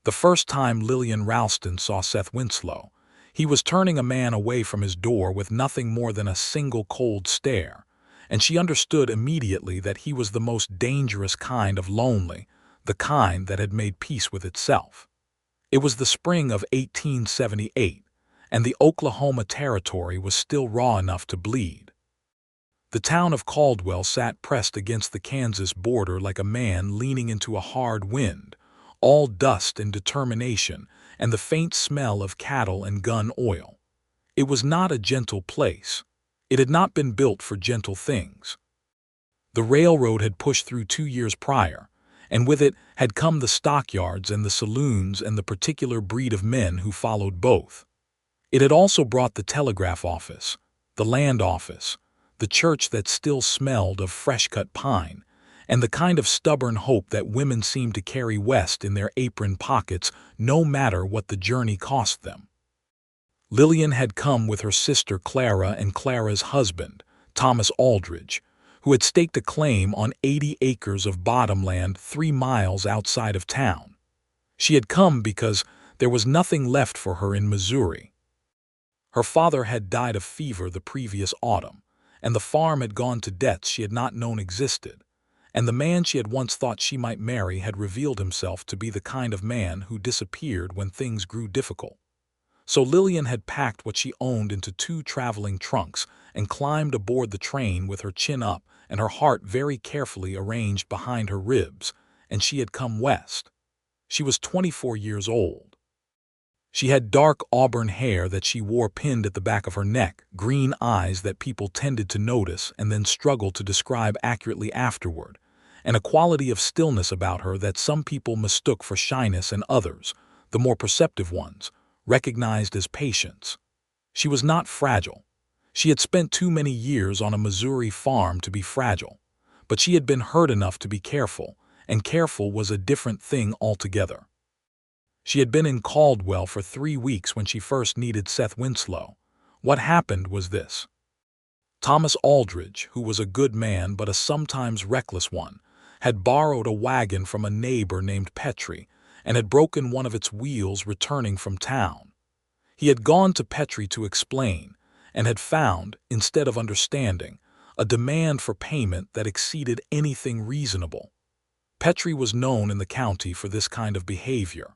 The first time Lillian Ralston saw Seth Winslow, he was turning a man away from his door with nothing more than a single cold stare, and she understood immediately that he was the most dangerous kind of lonely, the kind that had made peace with itself. It was the spring of 1878, and the Oklahoma Territory was still raw enough to bleed. The town of Caldwell sat pressed against the Kansas border like a man leaning into a hard wind, all dust and determination and the faint smell of cattle and gun oil. It was not a gentle place. It had not been built for gentle things. The railroad had pushed through 2 years prior, and with it had come the stockyards and the saloons and the particular breed of men who followed both. It had also brought the telegraph office, the land office, the church that still smelled of fresh-cut pine, and the kind of stubborn hope that women seemed to carry west in their apron pockets no matter what the journey cost them. Lillian had come with her sister Clara and Clara's husband, Thomas Aldridge, who had staked a claim on 80 acres of bottomland 3 miles outside of town. She had come because there was nothing left for her in Missouri. Her father had died of fever the previous autumn, and the farm had gone to debts she had not known existed, and the man she had once thought she might marry had revealed himself to be the kind of man who disappeared when things grew difficult. So Lillian had packed what she owned into 2 traveling trunks and climbed aboard the train with her chin up and her heart very carefully arranged behind her ribs, and she had come west. She was 24 years old. She had dark auburn hair that she wore pinned at the back of her neck, green eyes that people tended to notice and then struggle to describe accurately afterward, and a quality of stillness about her that some people mistook for shyness and others, the more perceptive ones, recognized as patience. She was not fragile. She had spent too many years on a Missouri farm to be fragile, but she had been hurt enough to be careful, and careful was a different thing altogether. She had been in Caldwell for 3 weeks when she first needed Seth Winslow. What happened was this. Thomas Aldridge, who was a good man but a sometimes reckless one, had borrowed a wagon from a neighbor named Petrie and had broken one of its wheels returning from town. He had gone to Petrie to explain and had found, instead of understanding, a demand for payment that exceeded anything reasonable. Petrie was known in the county for this kind of behavior.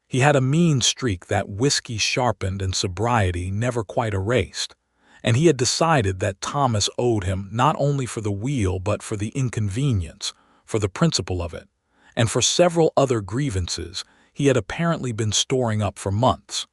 He had a mean streak that whiskey sharpened and sobriety never quite erased, and he had decided that Thomas owed him not only for the wheel but for the inconvenience, for the principle of it, and for several other grievances he had apparently been storing up for months.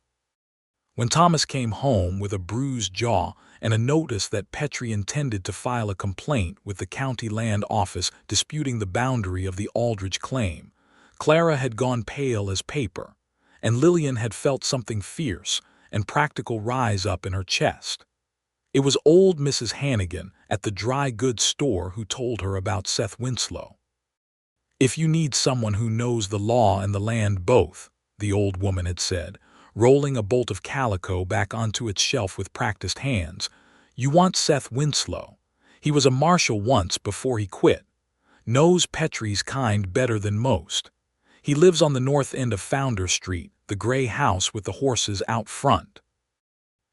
When Thomas came home with a bruised jaw and a notice that Petrie intended to file a complaint with the county land office disputing the boundary of the Aldridge claim, Clara had gone pale as paper, and Lillian had felt something fierce and practical rise up in her chest. It was old Mrs. Hannigan at the dry goods store who told her about Seth Winslow. "If you need someone who knows the law and the land both," the old woman had said, rolling a bolt of calico back onto its shelf with practiced hands, "you want Seth Winslow. He was a marshal once before he quit. Knows Petrie's kind better than most. He lives on the north end of Founder Street, the gray house with the horses out front.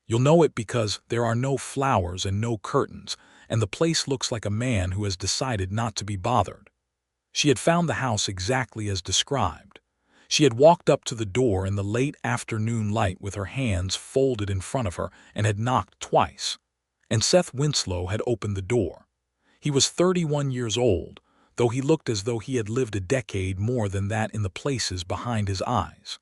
You'll know it because there are no flowers and no curtains, and the place looks like a man who has decided not to be bothered." She had found the house exactly as described. She had walked up to the door in the late afternoon light with her hands folded in front of her and had knocked twice, and Seth Winslow had opened the door. He was 31 years old, though he looked as though he had lived a decade more than that in the places behind his eyes.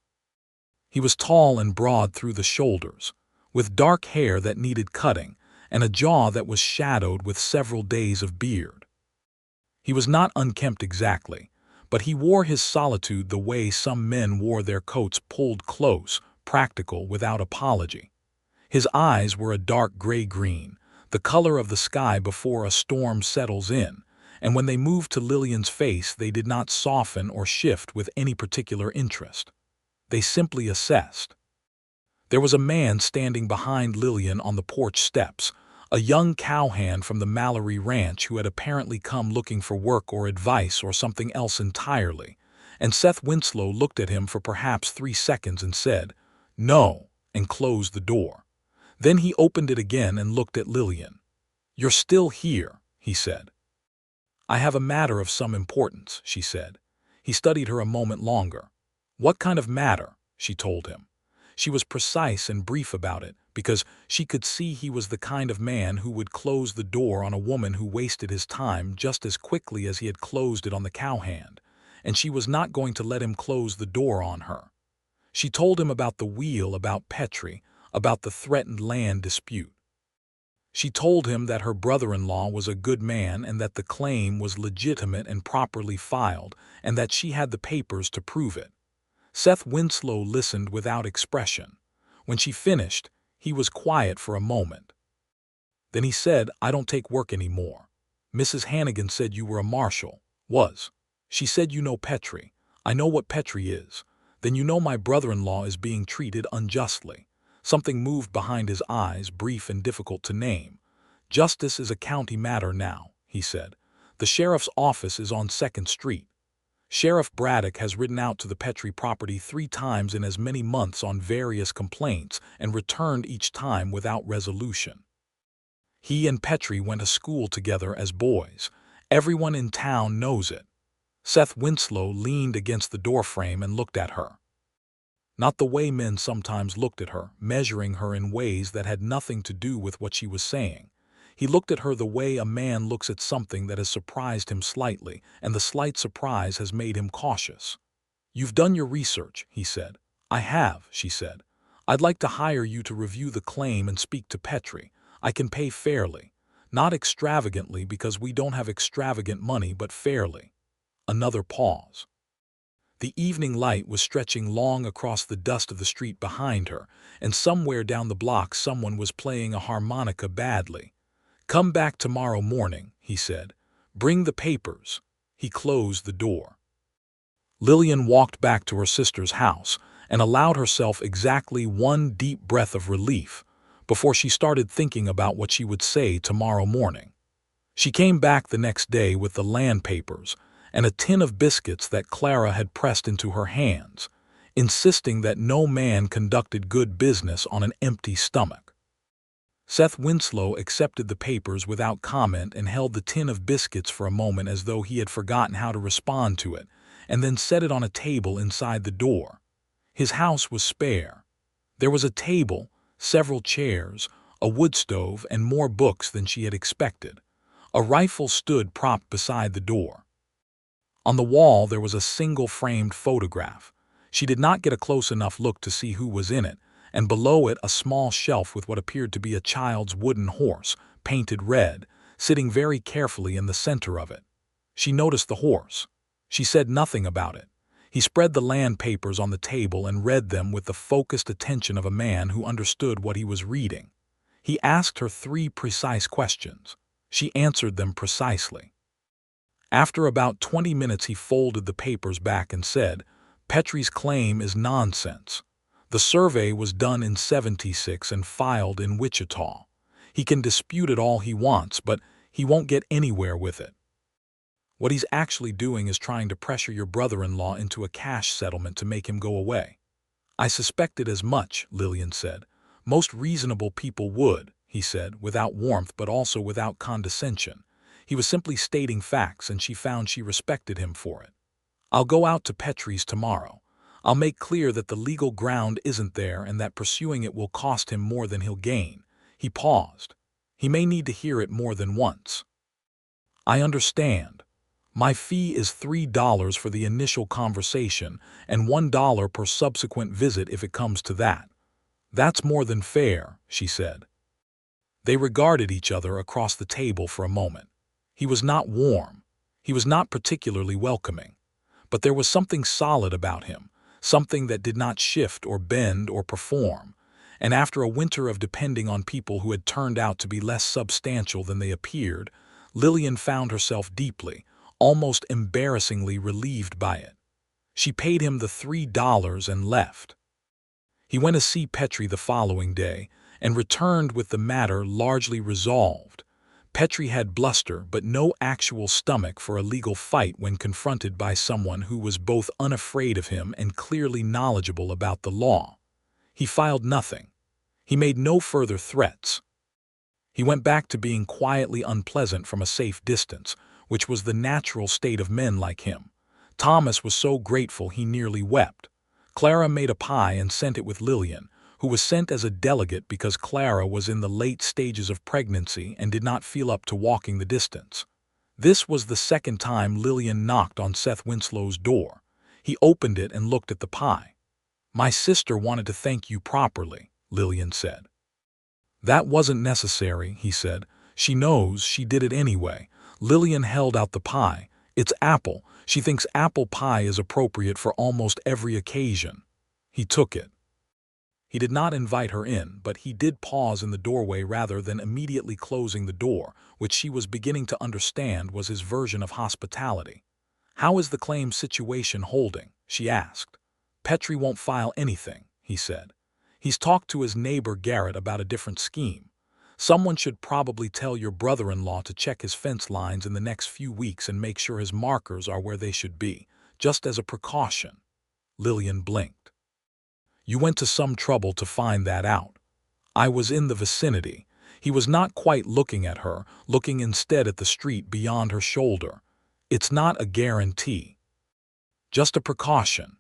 He was tall and broad through the shoulders, with dark hair that needed cutting and a jaw that was shadowed with several days of beard. He was not unkempt exactly, but he wore his solitude the way some men wore their coats pulled close, practical, without apology. His eyes were a dark gray-green, the color of the sky before a storm settles in, and when they moved to Lillian's face they did not soften or shift with any particular interest. They simply assessed. There was a man standing behind Lillian on the porch steps, a young cowhand from the Mallory Ranch who had apparently come looking for work or advice or something else entirely, And Seth Winslow looked at him for perhaps 3 seconds and said, "No," and closed the door. Then he opened it again and looked at Lillian. "You're still here," he said. "I have a matter of some importance," she said. He studied her a moment longer. "What kind of matter?" she told him. She was precise and brief about it, because she could see he was the kind of man who would close the door on a woman who wasted his time just as quickly as he had closed it on the cowhand, and she was not going to let him close the door on her. She told him about the wheel, about Petrie, about the threatened land dispute. She told him that her brother-in-law was a good man and that the claim was legitimate and properly filed, and that she had the papers to prove it. Seth Winslow listened without expression. When she finished, he was quiet for a moment. Then he said, "I don't take work anymore. Mrs. Hannigan said you were a marshal." "Was. She said you know Petrie." "I know what Petrie is." "Then you know my brother-in-law is being treated unjustly." Something moved behind his eyes, brief and difficult to name. "Justice is a county matter now," he said. "The sheriff's office is on 2nd Street. Sheriff Braddock has ridden out to the Petrie property 3 times in as many months on various complaints and returned each time without resolution. He and Petrie went to school together as boys. Everyone in town knows it." Seth Winslow leaned against the doorframe and looked at her. Not the way men sometimes looked at her, measuring her in ways that had nothing to do with what she was saying. He looked at her the way a man looks at something that has surprised him slightly, and the slight surprise has made him cautious. "You've done your research," he said. "I have," she said. "I'd like to hire you to review the claim and speak to Petrie. I can pay fairly. Not extravagantly, because we don't have extravagant money, but fairly." Another pause. The evening light was stretching long across the dust of the street behind her, and somewhere down the block someone was playing a harmonica badly. "Come back tomorrow morning," he said. "Bring the papers." He closed the door. Lillian walked back to her sister's house and allowed herself exactly one deep breath of relief before she started thinking about what she would say tomorrow morning. She came back the next day with the land papers and a tin of biscuits that Clara had pressed into her hands, insisting that no man conducted good business on an empty stomach. Seth Winslow accepted the papers without comment and held the tin of biscuits for a moment as though he had forgotten how to respond to it, and then set it on a table inside the door. His house was spare. There was a table, several chairs, a wood stove, and more books than she had expected. A rifle stood propped beside the door. On the wall there was a single framed photograph. She did not get a close enough look to see who was in it, and below it a small shelf with what appeared to be a child's wooden horse, painted red, sitting very carefully in the center of it. She noticed the horse. She said nothing about it. He spread the land papers on the table and read them with the focused attention of a man who understood what he was reading. He asked her 3 precise questions. She answered them precisely. After about 20 minutes he folded the papers back and said, "Petrie's claim is nonsense. The survey was done in '76 and filed in Wichita. He can dispute it all he wants, but he won't get anywhere with it. What he's actually doing is trying to pressure your brother-in-law into a cash settlement to make him go away." "I suspected as much," Lillian said. "Most reasonable people would," he said, without warmth but also without condescension. He was simply stating facts, and she found she respected him for it. "I'll go out to Petrie's tomorrow. I'll make clear that the legal ground isn't there and that pursuing it will cost him more than he'll gain." He paused. "He may need to hear it more than once." "I understand. My fee is $3 for the initial conversation and $1 per subsequent visit if it comes to that." "That's more than fair," she said. They regarded each other across the table for a moment. He was not warm. He was not particularly welcoming. But there was something solid about him, something that did not shift or bend or perform. And after a winter of depending on people who had turned out to be less substantial than they appeared, Lillian found herself deeply, almost embarrassingly relieved by it. She paid him the $3 and left. He went to see Petrie the following day and returned with the matter largely resolved. Petrie had bluster but no actual stomach for a legal fight when confronted by someone who was both unafraid of him and clearly knowledgeable about the law. He filed nothing. He made no further threats. He went back to being quietly unpleasant from a safe distance, which was the natural state of men like him. Thomas was so grateful he nearly wept. Clara made a pie and sent it with Lillian, who was sent as a delegate because Clara was in the late stages of pregnancy and did not feel up to walking the distance. This was the second time Lillian knocked on Seth Winslow's door. He opened it and looked at the pie. "My sister wanted to thank you properly," Lillian said. "That wasn't necessary," he said. "She knows she did it anyway." Lillian held out the pie. "It's apple. She thinks apple pie is appropriate for almost every occasion." He took it. He did not invite her in, but he did pause in the doorway rather than immediately closing the door, which she was beginning to understand was his version of hospitality. "How is the claim situation holding?" she asked. "Petrie won't file anything," he said. "He's talked to his neighbor Garrett about a different scheme. Someone should probably tell your brother-in-law to check his fence lines in the next few weeks and make sure his markers are where they should be, just as a precaution." Lillian blinked. "You went to some trouble to find that out." "I was in the vicinity." He was not quite looking at her, looking instead at the street beyond her shoulder. "It's not a guarantee. Just a precaution."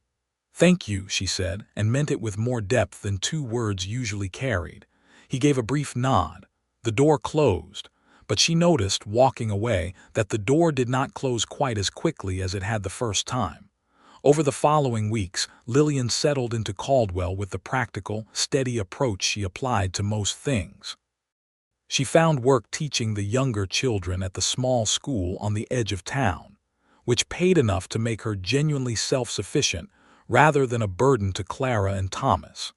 "Thank you," she said, and meant it with more depth than two words usually carried. He gave a brief nod. The door closed, but she noticed, walking away, that the door did not close quite as quickly as it had the first time. Over the following weeks, Lillian settled into Caldwell with the practical, steady approach she applied to most things. She found work teaching the younger children at the small school on the edge of town, which paid enough to make her genuinely self-sufficient rather than a burden to Clara and Thomas.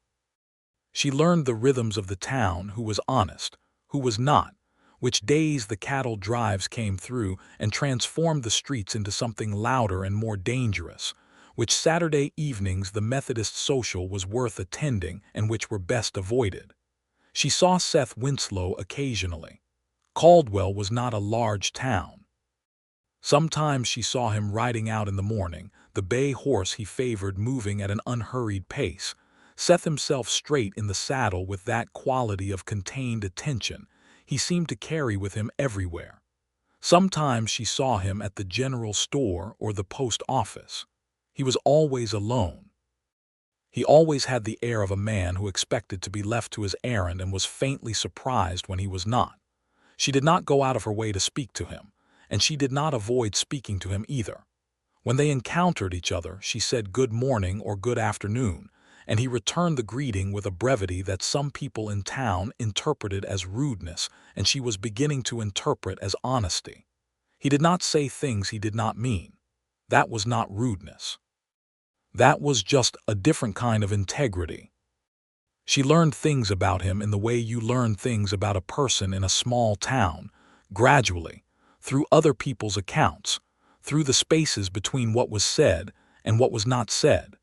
She learned the rhythms of the town, who was honest, who was not, which days the cattle drives came through and transformed the streets into something louder and more dangerous, which Saturday evenings the Methodist social was worth attending and which were best avoided. She saw Seth Winslow occasionally. Caldwell was not a large town. Sometimes she saw him riding out in the morning, the bay horse he favored moving at an unhurried pace, Seth himself straight in the saddle with that quality of contained attention he seemed to carry with him everywhere. Sometimes she saw him at the general store or the post office. He was always alone. He always had the air of a man who expected to be left to his errand and was faintly surprised when he was not. She did not go out of her way to speak to him, and she did not avoid speaking to him either. When they encountered each other, she said good morning or good afternoon, and he returned the greeting with a brevity that some people in town interpreted as rudeness, and she was beginning to interpret as honesty. He did not say things he did not mean. That was not rudeness. That was just a different kind of integrity. She learned things about him in the way you learn things about a person in a small town, gradually, through other people's accounts, through the spaces between what was said and what was not said.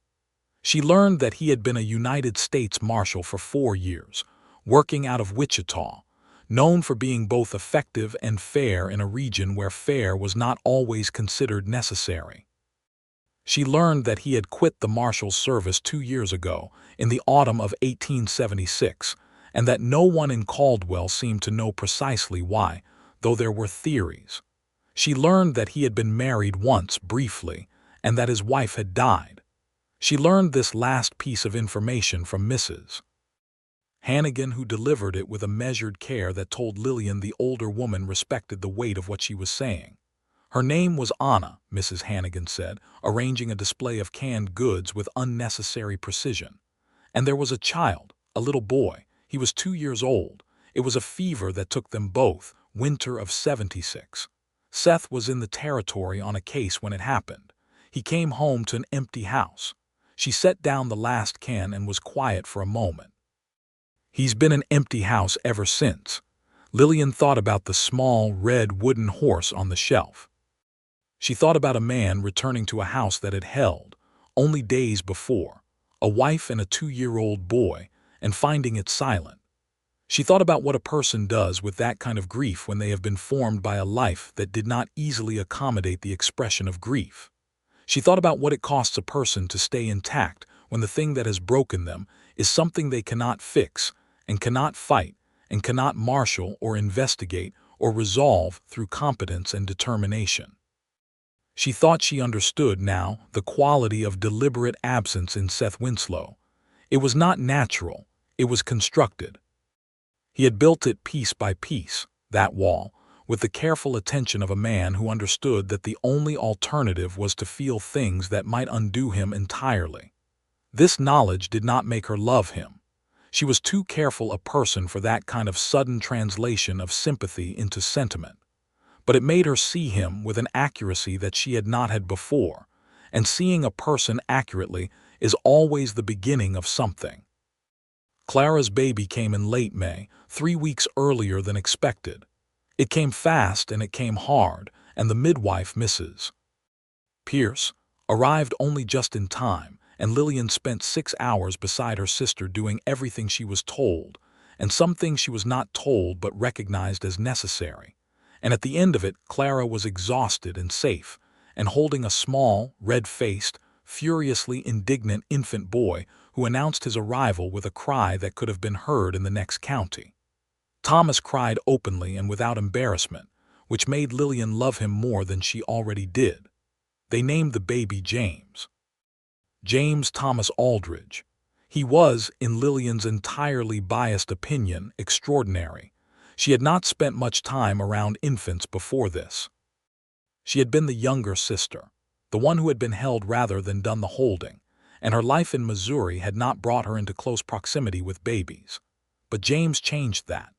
She learned that he had been a United States Marshal for 4 years, working out of Wichita, known for being both effective and fair in a region where fair was not always considered necessary. She learned that he had quit the Marshal's service 2 years ago, in the autumn of 1876, and that no one in Caldwell seemed to know precisely why, though there were theories. She learned that he had been married once briefly, and that his wife had died. She learned this last piece of information from Mrs. Hannigan, who delivered it with a measured care that told Lillian the older woman respected the weight of what she was saying. Her name was Anna, Mrs. Hannigan said, arranging a display of canned goods with unnecessary precision. And there was a child, a little boy. He was 2 years old. It was a fever that took them both, winter of '76. Seth was in the territory on a case when it happened. He came home to an empty house. She set down the last can and was quiet for a moment. He's been an empty house ever since. Lillian thought about the small, red wooden horse on the shelf. She thought about a man returning to a house that had held, only days before, a wife and a 2-year-old boy, and finding it silent. She thought about what a person does with that kind of grief when they have been formed by a life that did not easily accommodate the expression of grief. She thought about what it costs a person to stay intact when the thing that has broken them is something they cannot fix and cannot fight and cannot marshal or investigate or resolve through competence and determination. She thought she understood now the quality of deliberate absence in Seth Winslow. It was not natural, it was constructed. He had built it piece by piece, that wall, with the careful attention of a man who understood that the only alternative was to feel things that might undo him entirely. This knowledge did not make her love him. She was too careful a person for that kind of sudden translation of sympathy into sentiment. But it made her see him with an accuracy that she had not had before, and seeing a person accurately is always the beginning of something. Clara's baby came in late May, 3 weeks earlier than expected. It came fast and it came hard, and the midwife, Mrs. Pierce, arrived only just in time, and Lillian spent 6 hours beside her sister doing everything she was told, and some things she was not told but recognized as necessary. And at the end of it, Clara was exhausted and safe, and holding a small, red-faced, furiously indignant infant boy who announced his arrival with a cry that could have been heard in the next county. Thomas cried openly and without embarrassment, which made Lillian love him more than she already did. They named the baby James. James Thomas Aldridge. He was, in Lillian's entirely biased opinion, extraordinary. She had not spent much time around infants before this. She had been the younger sister, the one who had been held rather than done the holding, and her life in Missouri had not brought her into close proximity with babies. But James changed that.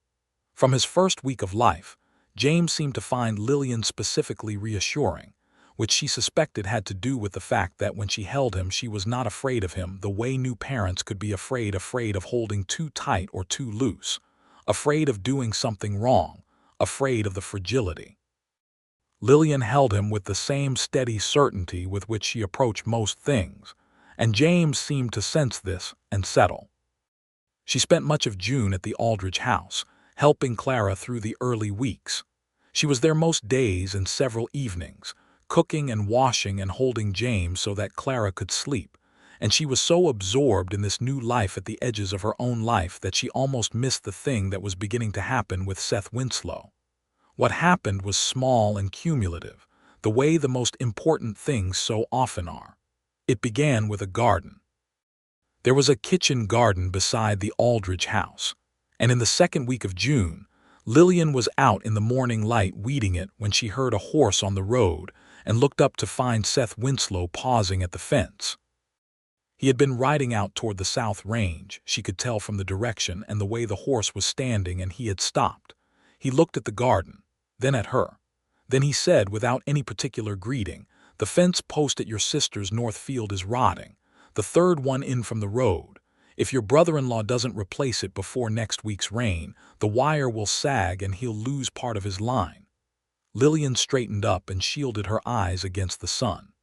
From his first week of life, James seemed to find Lillian specifically reassuring, which she suspected had to do with the fact that when she held him she was not afraid of him the way new parents could be afraid of holding too tight or too loose, afraid of doing something wrong, afraid of the fragility. Lillian held him with the same steady certainty with which she approached most things, and James seemed to sense this and settle. She spent much of June at the Aldridge house, helping Clara through the early weeks. She was there most days and several evenings, cooking and washing and holding James so that Clara could sleep, and she was so absorbed in this new life at the edges of her own life that she almost missed the thing that was beginning to happen with Seth Winslow. What happened was small and cumulative, the way the most important things so often are. It began with a garden. There was a kitchen garden beside the Aldridge house, and in the second week of June, Lillian was out in the morning light weeding it when she heard a horse on the road and looked up to find Seth Winslow pausing at the fence. He had been riding out toward the south range, she could tell from the direction and the way the horse was standing, and he had stopped. He looked at the garden, then at her. Then he said, without any particular greeting, "The fence post at your sister's north field is rotting, the third one in from the road. If your brother-in-law doesn't replace it before next week's rain, the wire will sag and he'll lose part of his line." Lillian straightened up and shielded her eyes against the sun.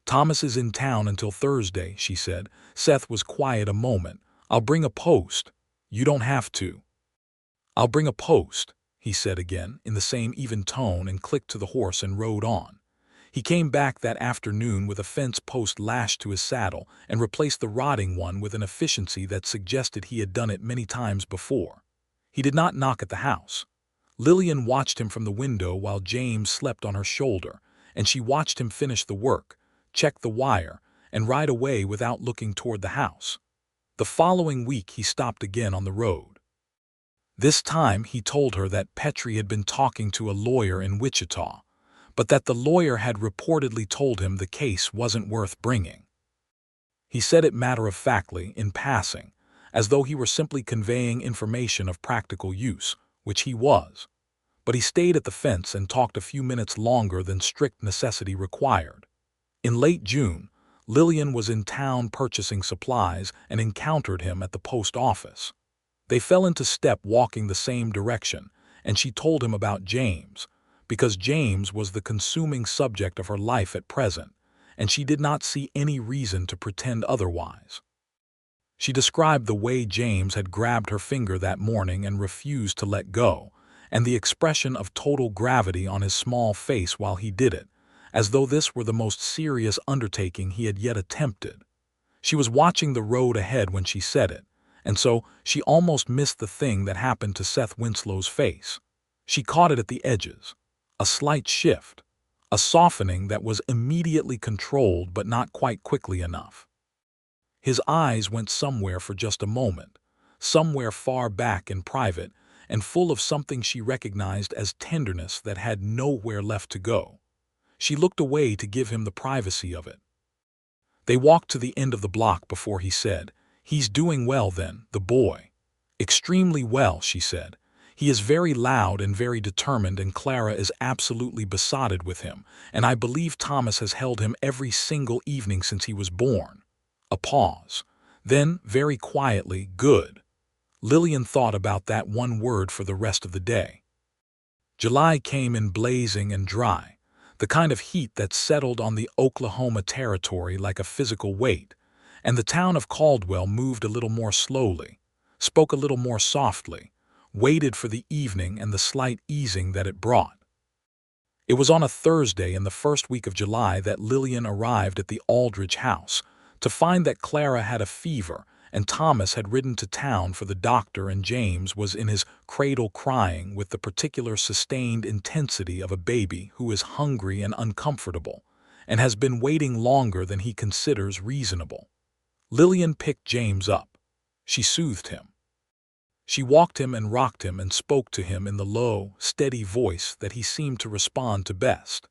"Thomas is in town until Thursday," she said. Seth was quiet a moment. "I'll bring a post. You don't have to." "I'll bring a post," he said again, in the same even tone, and clicked to the horse and rode on. He came back that afternoon with a fence post lashed to his saddle and replaced the rotting one with an efficiency that suggested he had done it many times before. He did not knock at the house. Lillian watched him from the window while James slept on her shoulder, and she watched him finish the work, check the wire, and ride away without looking toward the house. The following week he stopped again on the road. This time he told her that Petrie had been talking to a lawyer in Wichita, but that the lawyer had reportedly told him the case wasn't worth bringing. He said it matter-of-factly, in passing, as though he were simply conveying information of practical use, which he was. But he stayed at the fence and talked a few minutes longer than strict necessity required. In late June, Lillian was in town purchasing supplies and encountered him at the post office. They fell into step walking the same direction, and she told him about James, because James was the consuming subject of her life at present, and she did not see any reason to pretend otherwise. She described the way James had grabbed her finger that morning and refused to let go, and the expression of total gravity on his small face while he did it, as though this were the most serious undertaking he had yet attempted. She was watching the road ahead when she said it, and so she almost missed the thing that happened to Seth Winslow's face. She caught it at the edges. A slight shift. A softening that was immediately controlled but not quite quickly enough. His eyes went somewhere for just a moment, somewhere far back and private, and full of something she recognized as tenderness that had nowhere left to go. She looked away to give him the privacy of it. They walked to the end of the block before he said, "He's doing well then, the boy." "Extremely well," she said. "He is very loud and very determined, and Clara is absolutely besotted with him, and I believe Thomas has held him every single evening since he was born." A pause. Then, very quietly, "Good." Lillian thought about that one word for the rest of the day. July came in blazing and dry, the kind of heat that settled on the Oklahoma territory like a physical weight, and the town of Caldwell moved a little more slowly, spoke a little more softly, waited for the evening and the slight easing that it brought. It was on a Thursday in the first week of July that Lillian arrived at the Aldrich house, to find that Clara had a fever and Thomas had ridden to town for the doctor and James was in his cradle crying with the particular sustained intensity of a baby who is hungry and uncomfortable, and has been waiting longer than he considers reasonable. Lillian picked James up. She soothed him. She walked him and rocked him and spoke to him in the low, steady voice that he seemed to respond to best.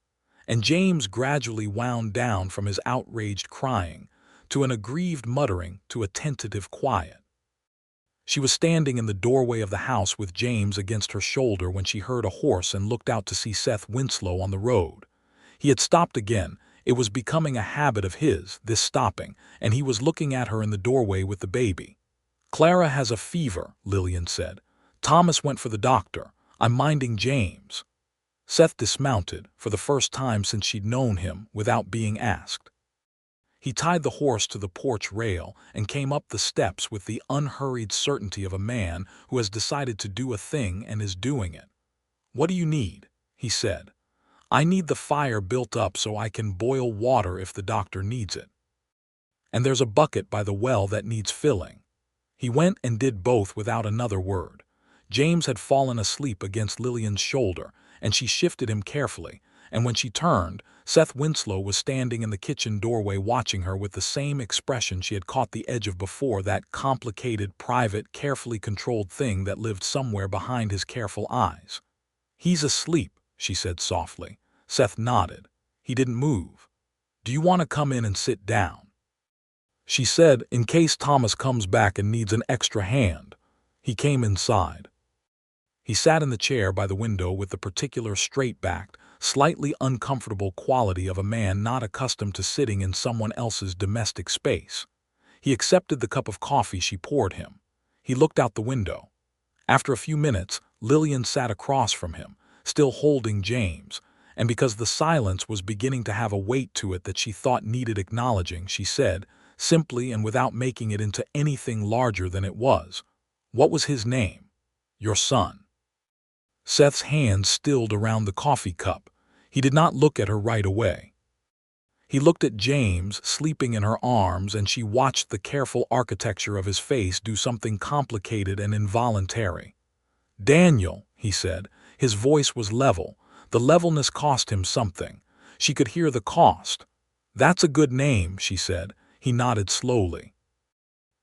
And James gradually wound down from his outraged crying to an aggrieved muttering to a tentative quiet. She was standing in the doorway of the house with James against her shoulder when she heard a horse and looked out to see Seth Winslow on the road. He had stopped again. It was becoming a habit of his, this stopping, and he was looking at her in the doorway with the baby. "Clara has a fever," Lillian said. "Thomas went for the doctor. I'm minding James." Seth dismounted, for the first time since she'd known him, without being asked. He tied the horse to the porch rail and came up the steps with the unhurried certainty of a man who has decided to do a thing and is doing it. "What do you need?" he said. "I need the fire built up so I can boil water if the doctor needs it. And there's a bucket by the well that needs filling." He went and did both without another word. James had fallen asleep against Lillian's shoulder, and she shifted him carefully, and when she turned, Seth Winslow was standing in the kitchen doorway watching her with the same expression she had caught the edge of before, that complicated, private, carefully controlled thing that lived somewhere behind his careful eyes. "He's asleep," she said softly. Seth nodded. He didn't move. "Do you want to come in and sit down?" she said, "in case Thomas comes back and needs an extra hand." He came inside. He sat in the chair by the window with the particular straight-backed, slightly uncomfortable quality of a man not accustomed to sitting in someone else's domestic space. He accepted the cup of coffee she poured him. He looked out the window. After a few minutes, Lillian sat across from him, still holding James, and because the silence was beginning to have a weight to it that she thought needed acknowledging, she said, simply and without making it into anything larger than it was, "What was his name?" "Your son." Seth's hand stilled around the coffee cup. He did not look at her right away. He looked at James, sleeping in her arms, and she watched the careful architecture of his face do something complicated and involuntary. "Daniel," he said. His voice was level. The levelness cost him something. She could hear the cost. "That's a good name," she said. He nodded slowly.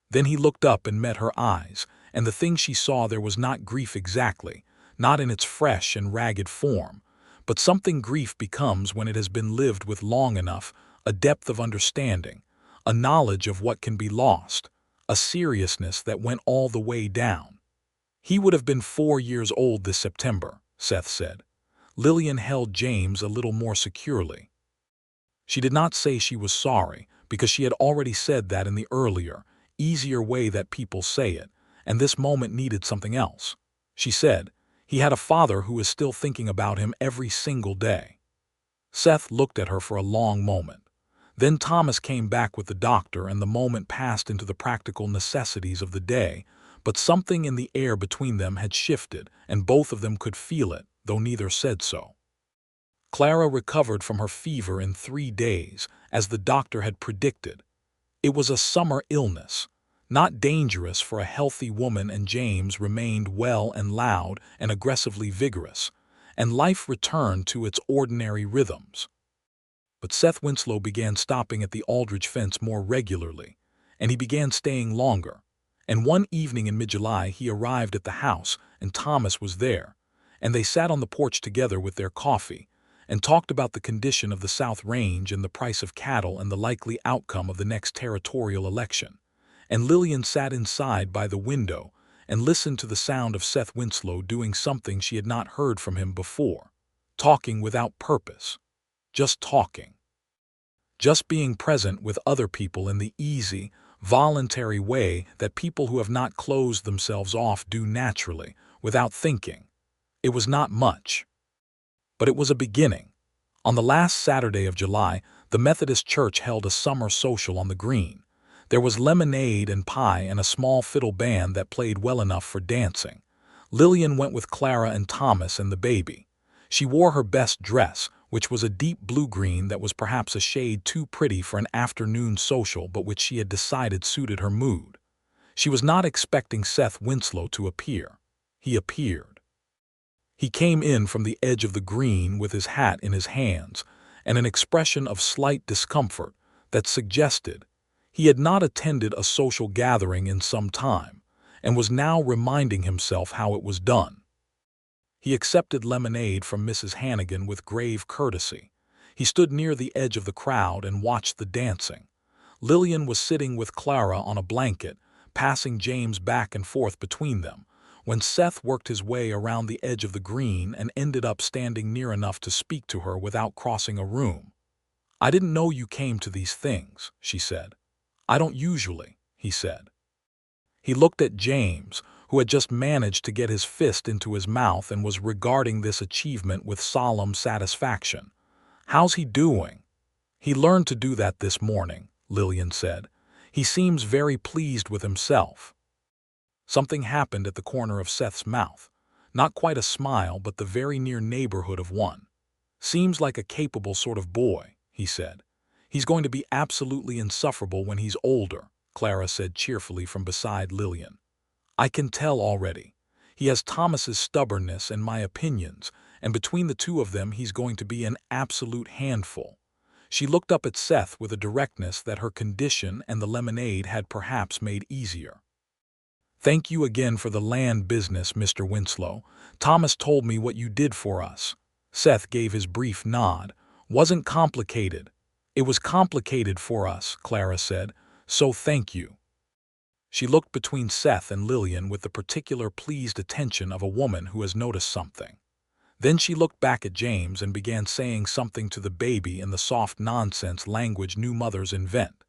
Then he looked up and met her eyes, and the thing she saw there was not grief exactly, not in its fresh and ragged form, but something grief becomes when it has been lived with long enough, a depth of understanding, a knowledge of what can be lost, a seriousness that went all the way down. "He would have been 4 years old this September," Seth said. Lillian held James a little more securely. She did not say she was sorry, because she had already said that in the earlier, easier way that people say it, and this moment needed something else. She said, "He had a father who is still thinking about him every single day." Seth looked at her for a long moment. Then Thomas came back with the doctor, and the moment passed into the practical necessities of the day, but something in the air between them had shifted, and both of them could feel it, though neither said so. Clara recovered from her fever in 3 days, as the doctor had predicted. It was a summer illness, not dangerous for a healthy woman, and James remained well and loud and aggressively vigorous, and life returned to its ordinary rhythms. But Seth Winslow began stopping at the Aldridge fence more regularly, and he began staying longer. And one evening in mid-July he arrived at the house, and Thomas was there, and they sat on the porch together with their coffee, and talked about the condition of the South Range and the price of cattle and the likely outcome of the next territorial election. And Lillian sat inside by the window and listened to the sound of Seth Winslow doing something she had not heard from him before, talking without purpose, just talking. Just being present with other people in the easy, voluntary way that people who have not closed themselves off do naturally, without thinking. It was not much, but it was a beginning. On the last Saturday of July, the Methodist Church held a summer social on the green. There was lemonade and pie and a small fiddle band that played well enough for dancing. Lillian went with Clara and Thomas and the baby. She wore her best dress, which was a deep blue-green that was perhaps a shade too pretty for an afternoon social, but which she had decided suited her mood. She was not expecting Seth Winslow to appear. He appeared. He came in from the edge of the green with his hat in his hands and an expression of slight discomfort that suggested he had not attended a social gathering in some time and was now reminding himself how it was done. He accepted lemonade from Mrs. Hannigan with grave courtesy. He stood near the edge of the crowd and watched the dancing. Lillian was sitting with Clara on a blanket, passing James back and forth between them, when Seth worked his way around the edge of the green and ended up standing near enough to speak to her without crossing a room. "I didn't know you came to these things," she said. "I don't usually," he said. He looked at James, who had just managed to get his fist into his mouth and was regarding this achievement with solemn satisfaction. "How's he doing?" "He learned to do that this morning," Lillian said. "He seems very pleased with himself." Something happened at the corner of Seth's mouth. Not quite a smile, but the very near neighborhood of one. "Seems like a capable sort of boy," he said. "He's going to be absolutely insufferable when he's older," Clara said cheerfully from beside Lillian. "I can tell already. He has Thomas's stubbornness and my opinions, and between the two of them he's going to be an absolute handful." She looked up at Seth with a directness that her condition and the lemonade had perhaps made easier. "Thank you again for the land business, Mr. Winslow. Thomas told me what you did for us." Seth gave his brief nod. "Wasn't complicated." "It was complicated for us," Clara said, "so thank you." She looked between Seth and Lillian with the particular pleased attention of a woman who has noticed something. Then she looked back at James and began saying something to the baby in the soft nonsense language new mothers invent,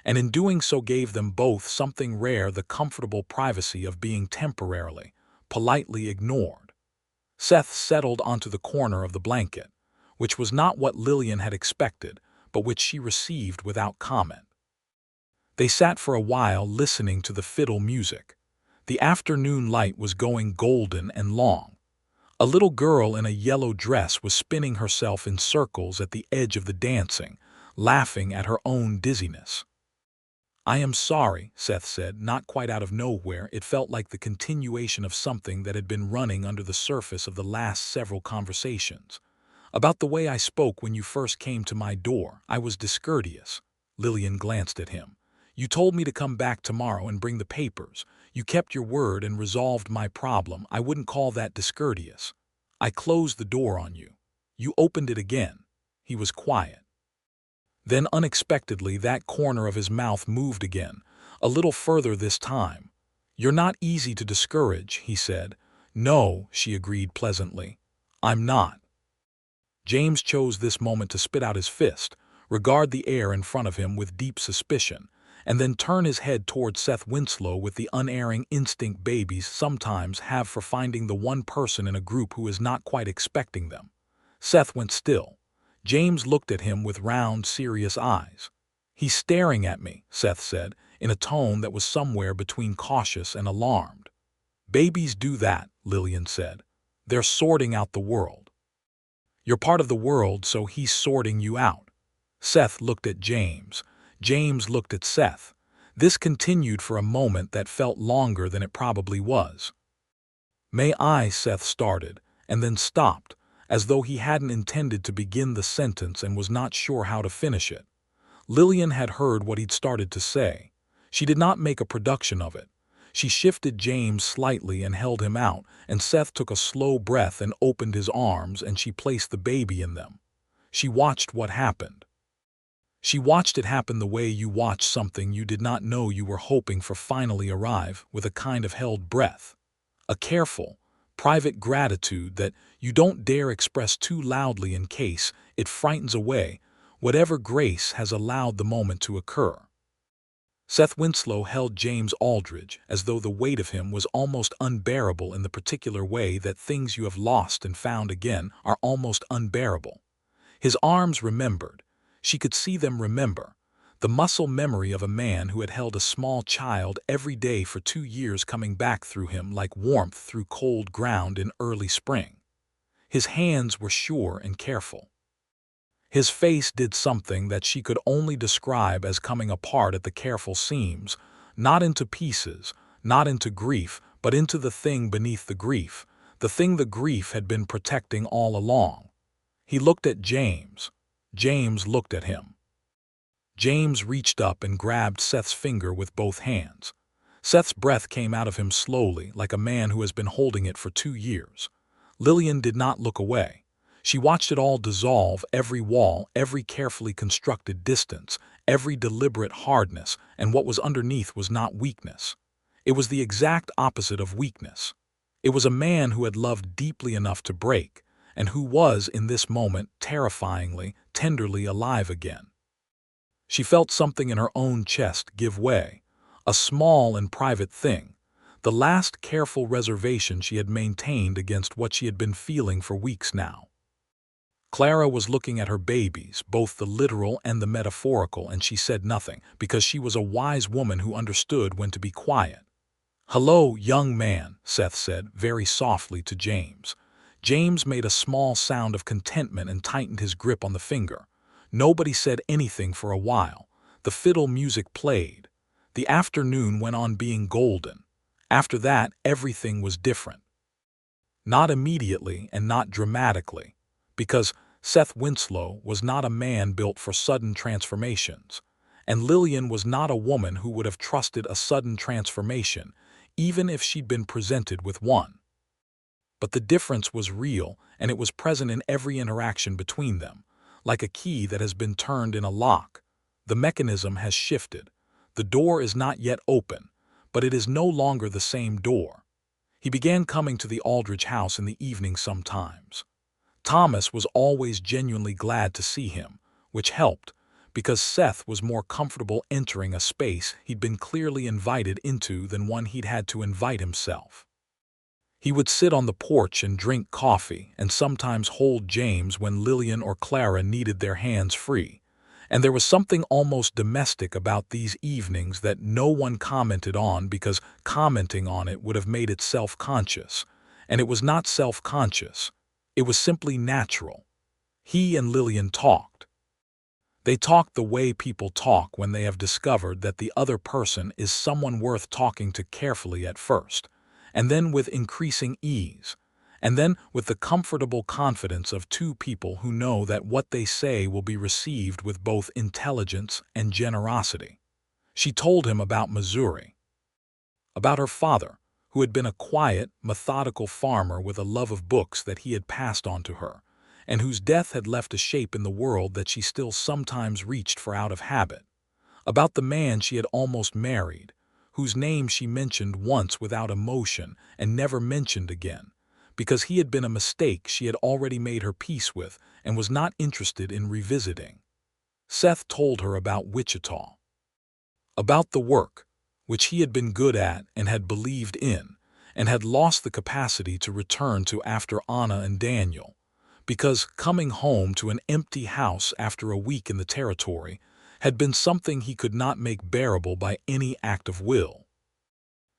and in doing so gave them both something rare, the comfortable privacy of being temporarily, politely ignored. Seth settled onto the corner of the blanket, which was not what Lillian had expected, but which she received without comment. They sat for a while listening to the fiddle music. The afternoon light was going golden and long. A little girl in a yellow dress was spinning herself in circles at the edge of the dancing, laughing at her own dizziness. "I am sorry," Seth said, not quite out of nowhere. It felt like the continuation of something that had been running under the surface of the last several conversations. "About the way I spoke when you first came to my door. I was discourteous." Lillian glanced at him. "You told me to come back tomorrow and bring the papers. You kept your word and resolved my problem. I wouldn't call that discourteous. I closed the door on you. You opened it again." He was quiet. Then unexpectedly that corner of his mouth moved again, a little further this time. "You're not easy to discourage," he said. "No," she agreed pleasantly. "I'm not." James chose this moment to spit out his fist, regard the air in front of him with deep suspicion, and then turn his head toward Seth Winslow with the unerring instinct babies sometimes have for finding the one person in a group who is not quite expecting them. Seth went still. James looked at him with round, serious eyes. "He's staring at me," Seth said, in a tone that was somewhere between cautious and alarmed. "Babies do that," Lillian said. "They're sorting out the world. You're part of the world, so he's sorting you out." Seth looked at James. James looked at Seth. This continued for a moment that felt longer than it probably was. "May I?" Seth started, and then stopped, as though he hadn't intended to begin the sentence and was not sure how to finish it. Lillian had heard what he'd started to say. She did not make a production of it. She shifted James slightly and held him out, and Seth took a slow breath and opened his arms, and she placed the baby in them. She watched what happened. She watched it happen the way you watch something you did not know you were hoping for finally arrive, with a kind of held breath. A careful, private gratitude that you don't dare express too loudly in case it frightens away whatever grace has allowed the moment to occur. Seth Winslow held James Aldridge as though the weight of him was almost unbearable, in the particular way that things you have lost and found again are almost unbearable. His arms remembered. She could see them remember. The muscle memory of a man who had held a small child every day for 2 years coming back through him like warmth through cold ground in early spring. His hands were sure and careful. His face did something that she could only describe as coming apart at the careful seams, not into pieces, not into grief, but into the thing beneath the grief, the thing the grief had been protecting all along. He looked at James. James looked at him. James reached up and grabbed Seth's finger with both hands. Seth's breath came out of him slowly, like a man who has been holding it for 2 years. Lillian did not look away. She watched it all dissolve, every wall, every carefully constructed distance, every deliberate hardness, and what was underneath was not weakness. It was the exact opposite of weakness. It was a man who had loved deeply enough to break, and who was, in this moment, terrifyingly, tenderly alive again. She felt something in her own chest give way, a small and private thing, the last careful reservation she had maintained against what she had been feeling for weeks now. Clara was looking at her babies, both the literal and the metaphorical, and she said nothing, because she was a wise woman who understood when to be quiet. "Hello, young man," Seth said, very softly to James. James made a small sound of contentment and tightened his grip on the finger. Nobody said anything for a while. The fiddle music played. The afternoon went on being golden. After that, everything was different. Not immediately and not dramatically, because Seth Winslow was not a man built for sudden transformations, and Lillian was not a woman who would have trusted a sudden transformation, even if she'd been presented with one. But the difference was real, and it was present in every interaction between them, like a key that has been turned in a lock. The mechanism has shifted. The door is not yet open, but it is no longer the same door. He began coming to the Aldridge house in the evening sometimes. Thomas was always genuinely glad to see him, which helped, because Seth was more comfortable entering a space he'd been clearly invited into than one he'd had to invite himself. He would sit on the porch and drink coffee, and sometimes hold James when Lillian or Clara needed their hands free, and there was something almost domestic about these evenings that no one commented on, because commenting on it would have made it self-conscious, and it was not self-conscious. It was simply natural. He and Lillian talked. They talked the way people talk when they have discovered that the other person is someone worth talking to carefully at first, and then with increasing ease, and then with the comfortable confidence of two people who know that what they say will be received with both intelligence and generosity. She told him about Missouri, about her father, who had been a quiet, methodical farmer with a love of books that he had passed on to her, and whose death had left a shape in the world that she still sometimes reached for out of habit. About the man she had almost married, whose name she mentioned once without emotion and never mentioned again, because he had been a mistake she had already made her peace with and was not interested in revisiting. Seth told her about Wichita, about the work, which he had been good at and had believed in, and had lost the capacity to return to after Anna and Daniel, because coming home to an empty house after a week in the territory had been something he could not make bearable by any act of will.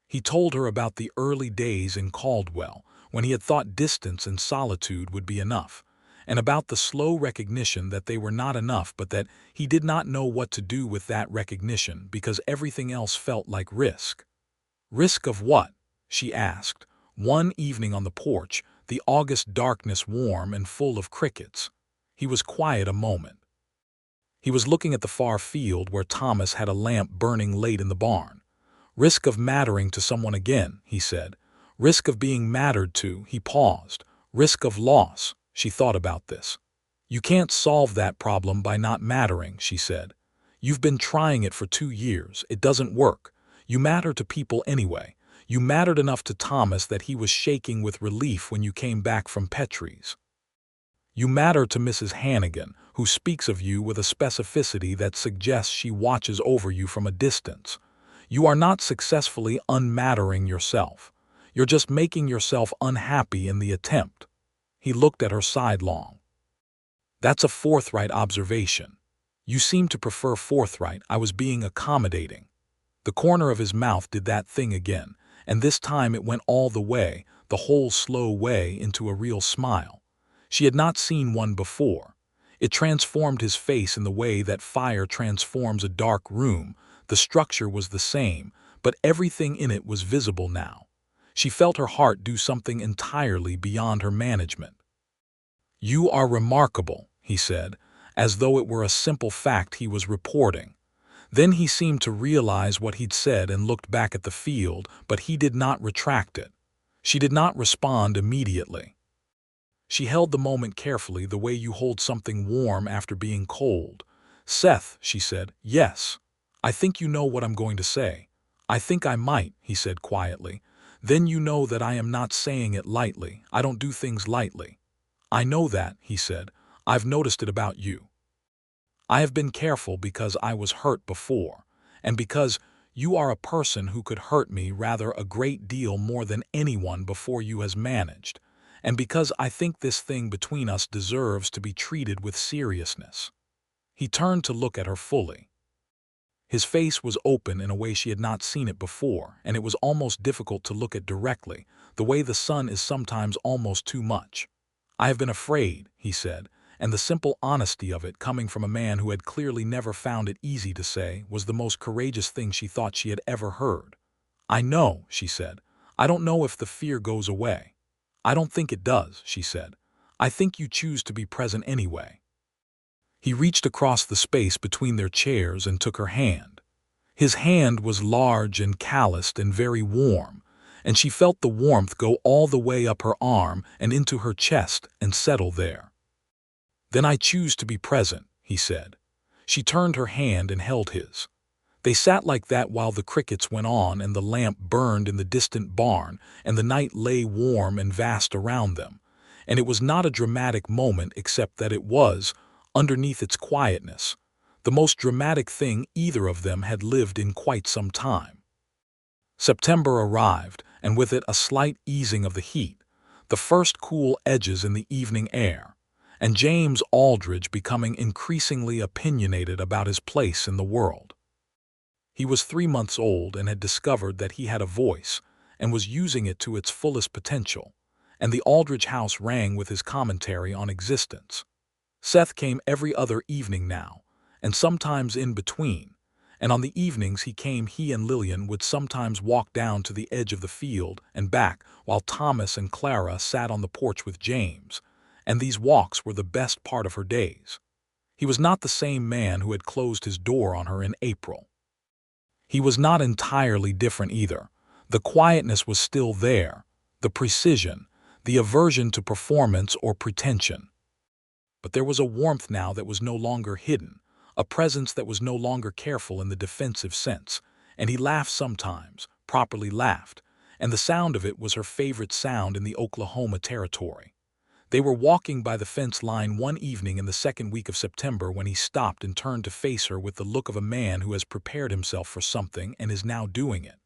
He told her about the early days in Caldwell, when he had thought distance and solitude would be enough, and about the slow recognition that they were not enough, but that he did not know what to do with that recognition because everything else felt like risk. Risk of what? She asked, one evening on the porch, the August darkness warm and full of crickets. He was quiet a moment. He was looking at the far field where Thomas had a lamp burning late in the barn. Risk of mattering to someone again, he said. Risk of being mattered to, he paused. Risk of loss, she thought about this. You can't solve that problem by not mattering, she said. You've been trying it for 2 years. It doesn't work. You matter to people anyway. You mattered enough to Thomas that he was shaking with relief when you came back from Petrie's. You matter to Mrs. Hannigan, who speaks of you with a specificity that suggests she watches over you from a distance. You are not successfully unmattering yourself. You're just making yourself unhappy in the attempt. He looked at her sidelong. That's a forthright observation. You seem to prefer forthright. I was being accommodating. The corner of his mouth did that thing again, and this time it went all the way, the whole slow way, into a real smile. She had not seen one before. It transformed his face in the way that fire transforms a dark room. The structure was the same, but everything in it was visible now. She felt her heart do something entirely beyond her management. You are remarkable, he said, as though it were a simple fact he was reporting. Then he seemed to realize what he'd said and looked back at the field, but he did not retract it. She did not respond immediately. She held the moment carefully, the way you hold something warm after being cold. Seth, she said, yes. I think you know what I'm going to say. I think I might, he said quietly. Then you know that I am not saying it lightly. I don't do things lightly. I know that, he said. I've noticed it about you. I have been careful because I was hurt before, and because you are a person who could hurt me rather a great deal more than anyone before you has managed, and because I think this thing between us deserves to be treated with seriousness. He turned to look at her fully. His face was open in a way she had not seen it before, and it was almost difficult to look at directly, the way the sun is sometimes almost too much. I have been afraid, he said, and the simple honesty of it, coming from a man who had clearly never found it easy to say, was the most courageous thing she thought she had ever heard. I know, she said. I don't know if the fear goes away. I don't think it does, she said. I think you choose to be present anyway. He reached across the space between their chairs and took her hand. His hand was large and calloused and very warm, and she felt the warmth go all the way up her arm and into her chest and settle there. Then I choose to be present, he said. She turned her hand and held his. They sat like that while the crickets went on and the lamp burned in the distant barn and the night lay warm and vast around them. And it was not a dramatic moment except that it was, underneath its quietness, the most dramatic thing either of them had lived in quite some time. September arrived, and with it a slight easing of the heat, the first cool edges in the evening air, and James Aldridge becoming increasingly opinionated about his place in the world. He was 3 months old and had discovered that he had a voice and was using it to its fullest potential, and the Aldridge house rang with his commentary on existence. Seth came every other evening now, and sometimes in between, and on the evenings he and Lillian would sometimes walk down to the edge of the field and back while Thomas and Clara sat on the porch with James, and these walks were the best part of her days. He was not the same man who had closed his door on her in April. He was not entirely different either. The quietness was still there, the precision, the aversion to performance or pretension. But there was a warmth now that was no longer hidden, a presence that was no longer careful in the defensive sense, and he laughed sometimes, properly laughed, and the sound of it was her favorite sound in the Oklahoma territory. They were walking by the fence line one evening in the second week of September when he stopped and turned to face her with the look of a man who has prepared himself for something and is now doing it.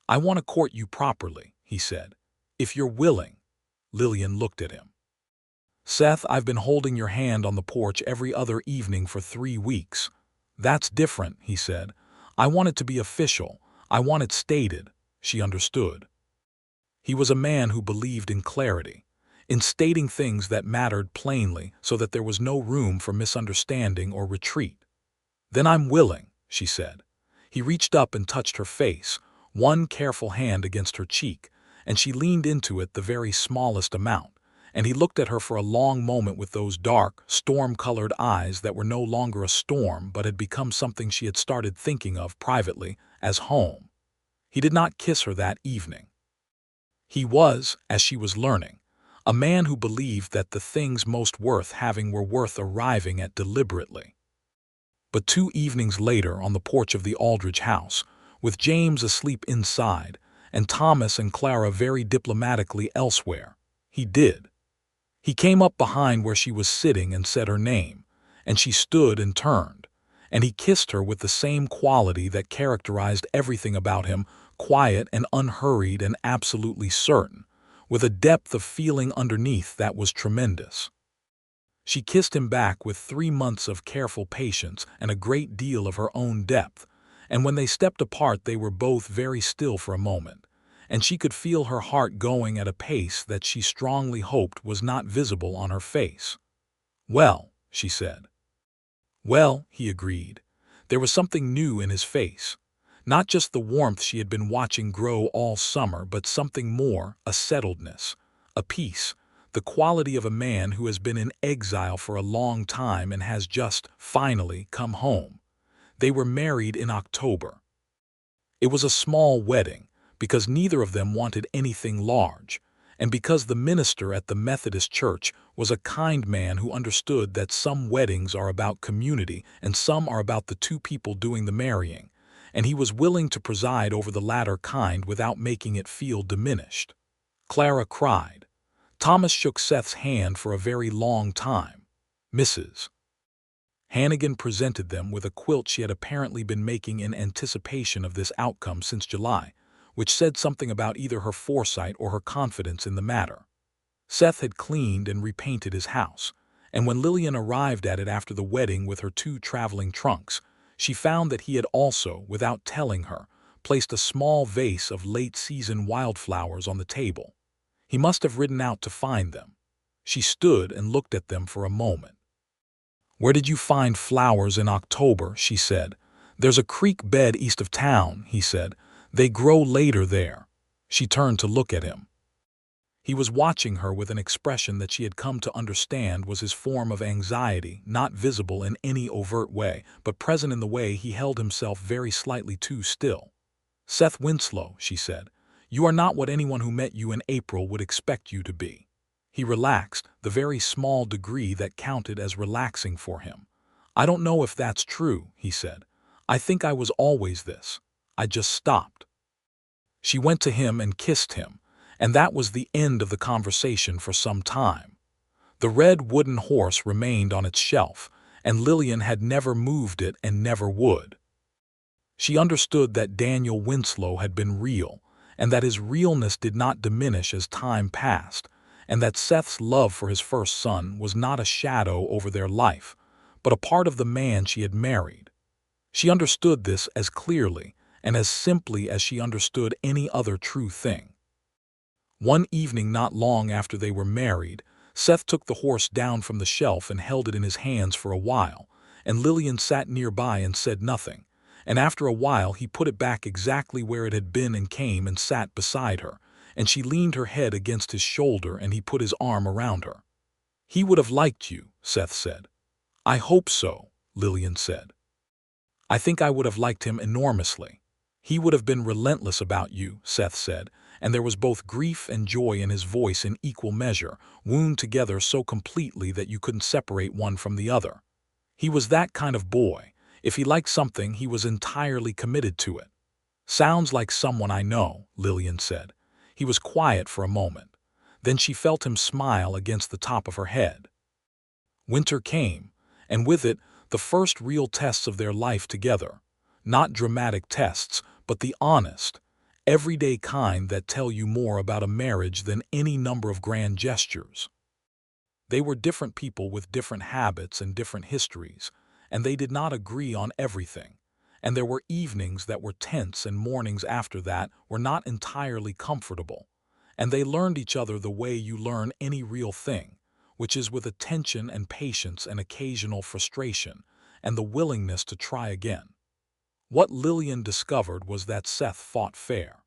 I want to court you properly, he said. If you're willing. Lillian looked at him. Seth, I've been holding your hand on the porch every other evening for 3 weeks. That's different, he said. I want it to be official. I want it stated. She understood. He was a man who believed in clarity, in stating things that mattered plainly so that there was no room for misunderstanding or retreat. Then I'm willing, she said. He reached up and touched her face, one careful hand against her cheek, and she leaned into it the very smallest amount, and he looked at her for a long moment with those dark, storm-colored eyes that were no longer a storm but had become something she had started thinking of privately as home. He did not kiss her that evening. He was, as she was learning, a man who believed that the things most worth having were worth arriving at deliberately. But 2 evenings later, on the porch of the Aldrich house, with James asleep inside and Thomas and Clara very diplomatically elsewhere, he did. He came up behind where she was sitting and said her name, and she stood and turned, and he kissed her with the same quality that characterized everything about him, quiet and unhurried and absolutely certain, with a depth of feeling underneath that was tremendous. She kissed him back with 3 months of careful patience and a great deal of her own depth, and when they stepped apart they were both very still for a moment, and she could feel her heart going at a pace that she strongly hoped was not visible on her face. "Well," she said. "Well," he agreed. There was something new in his face. Not just the warmth she had been watching grow all summer, but something more, a settledness, a peace, the quality of a man who has been in exile for a long time and has just, finally, come home. They were married in October. It was a small wedding, because neither of them wanted anything large, and because the minister at the Methodist church was a kind man who understood that some weddings are about community and some are about the 2 people doing the marrying, and he was willing to preside over the latter kind without making it feel diminished. Clara cried. Thomas shook Seth's hand for a very long time. Mrs. Hannigan presented them with a quilt she had apparently been making in anticipation of this outcome since July, which said something about either her foresight or her confidence in the matter. Seth had cleaned and repainted his house, and when Lillian arrived at it after the wedding with her 2 traveling trunks, she found that he had also, without telling her, placed a small vase of late-season wildflowers on the table. He must have ridden out to find them. She stood and looked at them for a moment. "Where did you find flowers in October?" she said. "There's a creek bed east of town," he said. "They grow later there." She turned to look at him. He was watching her with an expression that she had come to understand was his form of anxiety, not visible in any overt way, but present in the way he held himself very slightly too still. "Seth Winslow," she said, "you are not what anyone who met you in April would expect you to be." He relaxed, the very small degree that counted as relaxing for him. "I don't know if that's true," he said. "I think I was always this. I just stopped." She went to him and kissed him, and that was the end of the conversation for some time. The red wooden horse remained on its shelf, and Lillian had never moved it and never would. She understood that Daniel Winslow had been real, and that his realness did not diminish as time passed, and that Seth's love for his first son was not a shadow over their life, but a part of the man she had married. She understood this as clearly and as simply as she understood any other true thing. One evening not long after they were married, Seth took the horse down from the shelf and held it in his hands for a while, and Lillian sat nearby and said nothing, and after a while he put it back exactly where it had been and came and sat beside her, and she leaned her head against his shoulder and he put his arm around her. "He would have liked you," Seth said. "I hope so," Lillian said. "I think I would have liked him enormously. He would have been relentless about you," Seth said, and there was both grief and joy in his voice in equal measure, wound together so completely that you couldn't separate one from the other. "He was that kind of boy. If he liked something, he was entirely committed to it." "Sounds like someone I know," Lillian said. He was quiet for a moment. Then she felt him smile against the top of her head. Winter came, and with it, the first real tests of their life together. Not dramatic tests, but the honest, everyday kind that tell you more about a marriage than any number of grand gestures. They were different people with different habits and different histories, and they did not agree on everything. And there were evenings that were tense and mornings after that were not entirely comfortable. And they learned each other the way you learn any real thing, which is with attention and patience and occasional frustration, and the willingness to try again. What Lillian discovered was that Seth fought fair.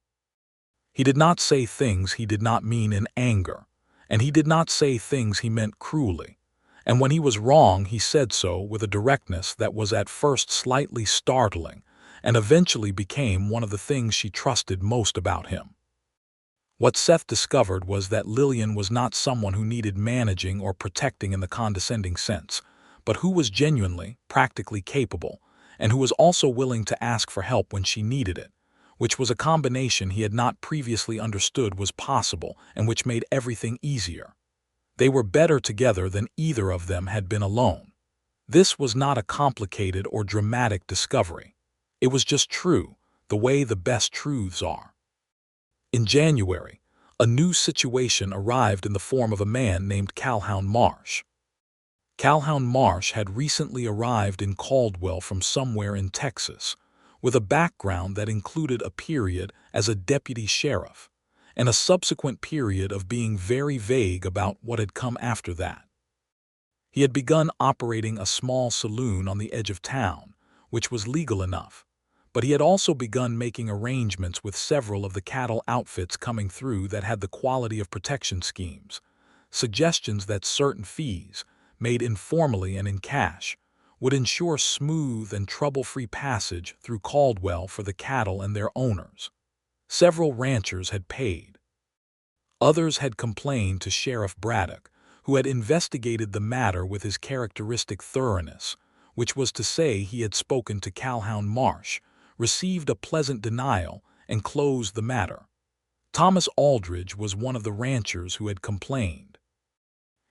He did not say things he did not mean in anger, and he did not say things he meant cruelly. And when he was wrong, he said so with a directness that was at first slightly startling, and eventually became one of the things she trusted most about him. What Seth discovered was that Lillian was not someone who needed managing or protecting in the condescending sense, but who was genuinely, practically capable, and who was also willing to ask for help when she needed it, which was a combination he had not previously understood was possible and which made everything easier. They were better together than either of them had been alone. This was not a complicated or dramatic discovery. It was just true, the way the best truths are. In January, a new situation arrived in the form of a man named Calhoun Marsh. Calhoun Marsh had recently arrived in Caldwell from somewhere in Texas, with a background that included a period as a deputy sheriff, and a subsequent period of being very vague about what had come after that. He had begun operating a small saloon on the edge of town, which was legal enough, but he had also begun making arrangements with several of the cattle outfits coming through that had the quality of protection schemes, suggestions that certain fees, made informally and in cash, would ensure smooth and trouble-free passage through Caldwell for the cattle and their owners. Several ranchers had paid. Others had complained to Sheriff Braddock, who had investigated the matter with his characteristic thoroughness, which was to say he had spoken to Calhoun Marsh, received a pleasant denial, and closed the matter. Thomas Aldridge was one of the ranchers who had complained.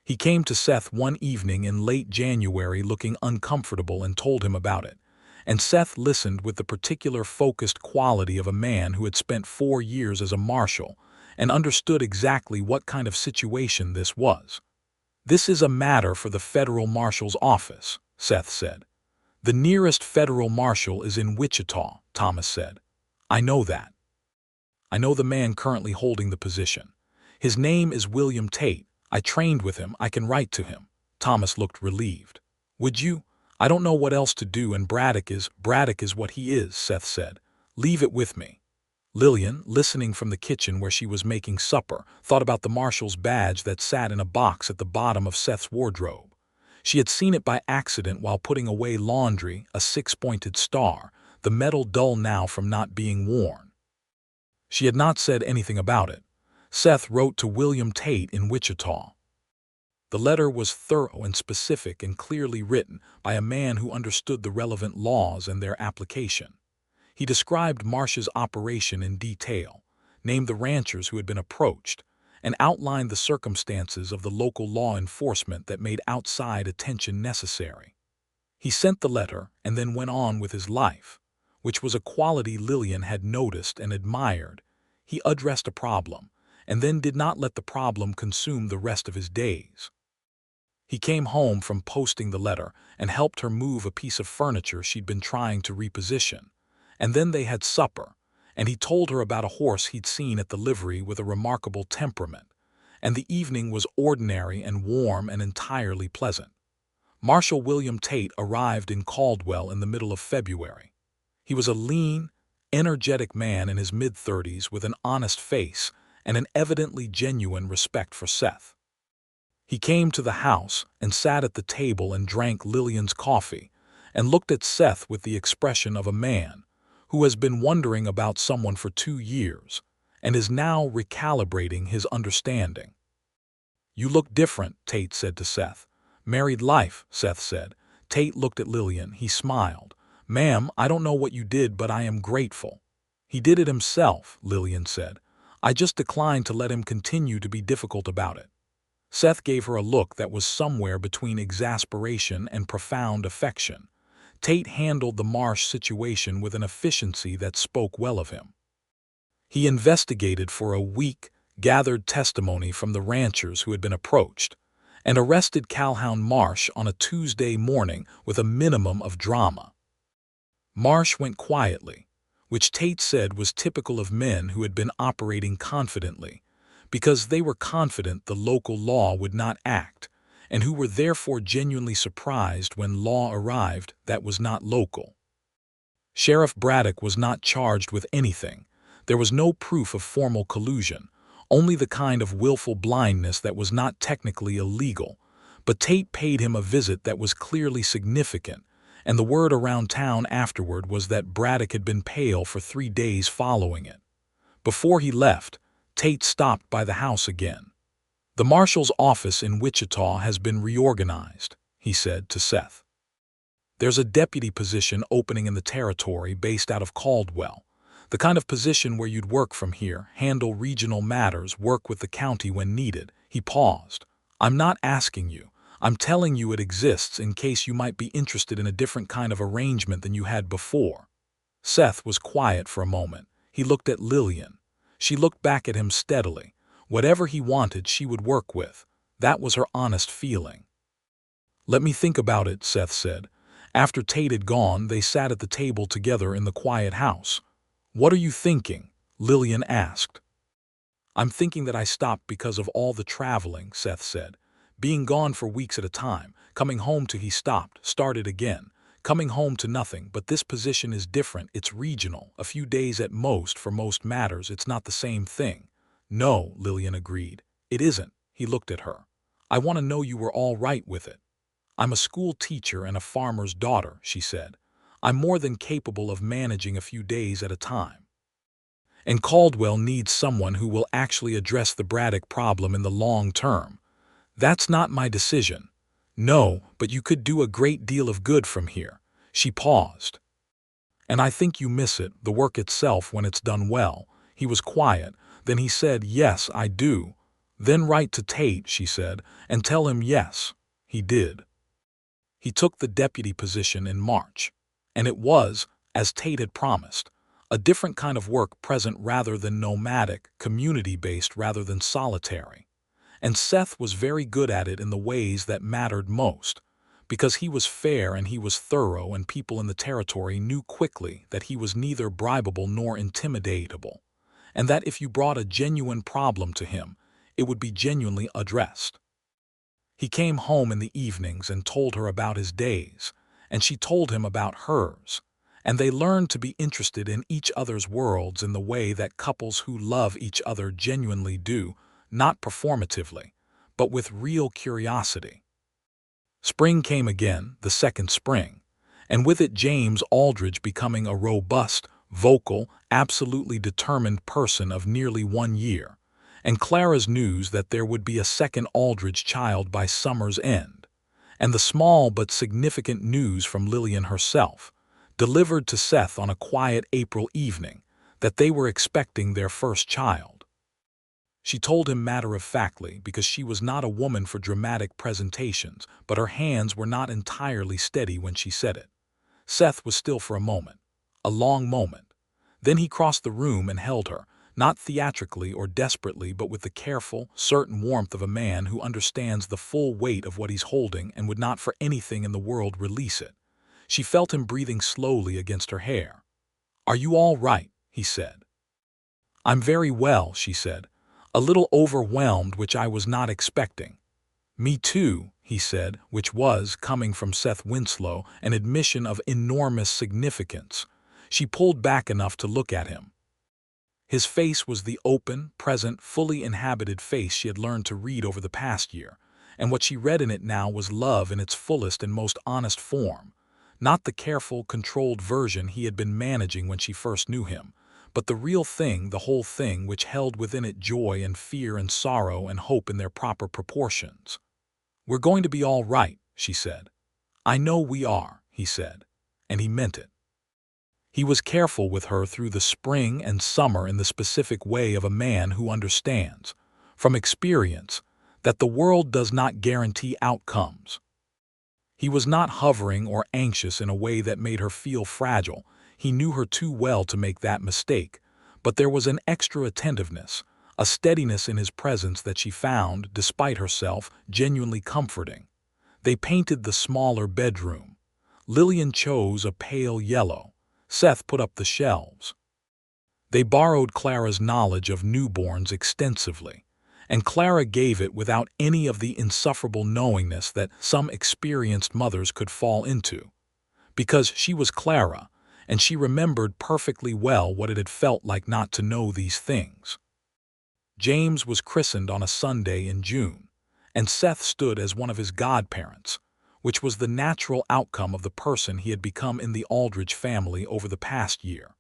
He came to Seth one evening in late January looking uncomfortable and told him about it, and Seth listened with the particular focused quality of a man who had spent 4 years as a marshal and understood exactly what kind of situation this was. "This is a matter for the federal marshal's office," Seth said. "The nearest federal marshal is in Wichita," Thomas said. "I know that. I know the man currently holding the position. His name is William Tate. I trained with him. I can write to him." Thomas looked relieved. "Would you? I don't know what else to do, and Braddock is what he is," Seth said. "Leave it with me." Lillian, listening from the kitchen where she was making supper, thought about the marshal's badge that sat in a box at the bottom of Seth's wardrobe. She had seen it by accident while putting away laundry, a 6-pointed star, the metal dull now from not being worn. She had not said anything about it. Seth wrote to William Tate in Wichita. The letter was thorough and specific and clearly written by a man who understood the relevant laws and their application. He described Marsh's operation in detail, named the ranchers who had been approached, and outlined the circumstances of the local law enforcement that made outside attention necessary. He sent the letter and then went on with his life, which was a quality Lillian had noticed and admired. He addressed a problem, and then did not let the problem consume the rest of his days. He came home from posting the letter and helped her move a piece of furniture she'd been trying to reposition, and then they had supper, and he told her about a horse he'd seen at the livery with a remarkable temperament, and the evening was ordinary and warm and entirely pleasant. Marshal William Tate arrived in Caldwell in the middle of February. He was a lean, energetic man in his mid-30s with an honest face and an evidently genuine respect for Seth. He came to the house and sat at the table and drank Lillian's coffee and looked at Seth with the expression of a man who has been wondering about someone for 2 years and is now recalibrating his understanding. "You look different," Tate said to Seth. "Married life," Seth said. Tate looked at Lillian. He smiled. "Ma'am, I don't know what you did, but I am grateful." "He did it himself," Lillian said. "I just declined to let him continue to be difficult about it." Seth gave her a look that was somewhere between exasperation and profound affection. Tate handled the Marsh situation with an efficiency that spoke well of him. He investigated for a week, gathered testimony from the ranchers who had been approached, and arrested Calhoun Marsh on a Tuesday morning with a minimum of drama. Marsh went quietly, which Tate said was typical of men who had been operating confidently, because they were confident the local law would not act, and who were therefore genuinely surprised when law arrived that was not local. Sheriff Braddock was not charged with anything. There was no proof of formal collusion, only the kind of willful blindness that was not technically illegal. But Tate paid him a visit that was clearly significant, and the word around town afterward was that Braddock had been pale for 3 days following it. Before he left, Tate stopped by the house again. "The marshal's office in Wichita has been reorganized," he said to Seth. "There's a deputy position opening in the territory based out of Caldwell, the kind of position where you'd work from here, handle regional matters, work with the county when needed." He paused. "I'm not asking you. I'm telling you it exists in case you might be interested in a different kind of arrangement than you had before." Seth was quiet for a moment. He looked at Lillian. She looked back at him steadily. Whatever he wanted, she would work with. That was her honest feeling. "Let me think about it," Seth said. After Tate had gone, they sat at the table together in the quiet house. "What are you thinking?" Lillian asked. "I'm thinking that I stopped because of all the traveling," Seth said. "Being gone for weeks at a time, coming home to..." He stopped, started again. "Coming home to nothing, but this position is different. It's regional, a few days at most for most matters. It's not the same thing." "No," Lillian agreed. "It isn't." He looked at her. "I want to know you were all right with it." "I'm a school teacher and a farmer's daughter," she said. "I'm more than capable of managing a few days at a time. And Caldwell needs someone who will actually address the Braddock problem in the long term. That's not my decision." "No, but you could do a great deal of good from here." She paused. "And I think you miss it, the work itself, when it's done well." He was quiet. Then he said, "Yes, I do." "Then write to Tate," she said, "and tell him yes." He did. He took the deputy position in March. And it was, as Tate had promised, a different kind of work, present rather than nomadic, community-based rather than solitary. And Seth was very good at it in the ways that mattered most, because he was fair and he was thorough, and people in the territory knew quickly that he was neither bribable nor intimidatable, and that if you brought a genuine problem to him, it would be genuinely addressed. He came home in the evenings and told her about his days, and she told him about hers, and they learned to be interested in each other's worlds in the way that couples who love each other genuinely do, not performatively, but with real curiosity. Spring came again, the second spring, and with it James Aldridge becoming a robust, vocal, absolutely determined person of nearly 1 year, and Clara's news that there would be a second Aldridge child by summer's end, and the small but significant news from Lillian herself, delivered to Seth on a quiet April evening, that they were expecting their first child. She told him matter-of-factly, because she was not a woman for dramatic presentations, but her hands were not entirely steady when she said it. Seth was still for a moment, a long moment. Then he crossed the room and held her, not theatrically or desperately, but with the careful, certain warmth of a man who understands the full weight of what he's holding and would not for anything in the world release it. She felt him breathing slowly against her hair. "Are you all right?" he said. "I'm very well," she said. "A little overwhelmed, which I was not expecting." "Me too," he said, which was, coming from Seth Winslow, an admission of enormous significance. She pulled back enough to look at him. His face was the open, present, fully inhabited face she had learned to read over the past year, and what she read in it now was love in its fullest and most honest form, not the careful, controlled version he had been managing when she first knew him, but the real thing, the whole thing, which held within it joy and fear and sorrow and hope in their proper proportions. "We're going to be all right," she said. "I know we are," he said, and he meant it. He was careful with her through the spring and summer in the specific way of a man who understands, from experience, that the world does not guarantee outcomes. He was not hovering or anxious in a way that made her feel fragile. He knew her too well to make that mistake, but there was an extra attentiveness, a steadiness in his presence that she found, despite herself, genuinely comforting. They painted the smaller bedroom. Lillian chose a pale yellow. Seth put up the shelves. They borrowed Clara's knowledge of newborns extensively, and Clara gave it without any of the insufferable knowingness that some experienced mothers could fall into. Because she was Clara, and she remembered perfectly well what it had felt like not to know these things. James was christened on a Sunday in June, and Seth stood as one of his godparents, which was the natural outcome of the person he had become in the Aldridge family over the past year.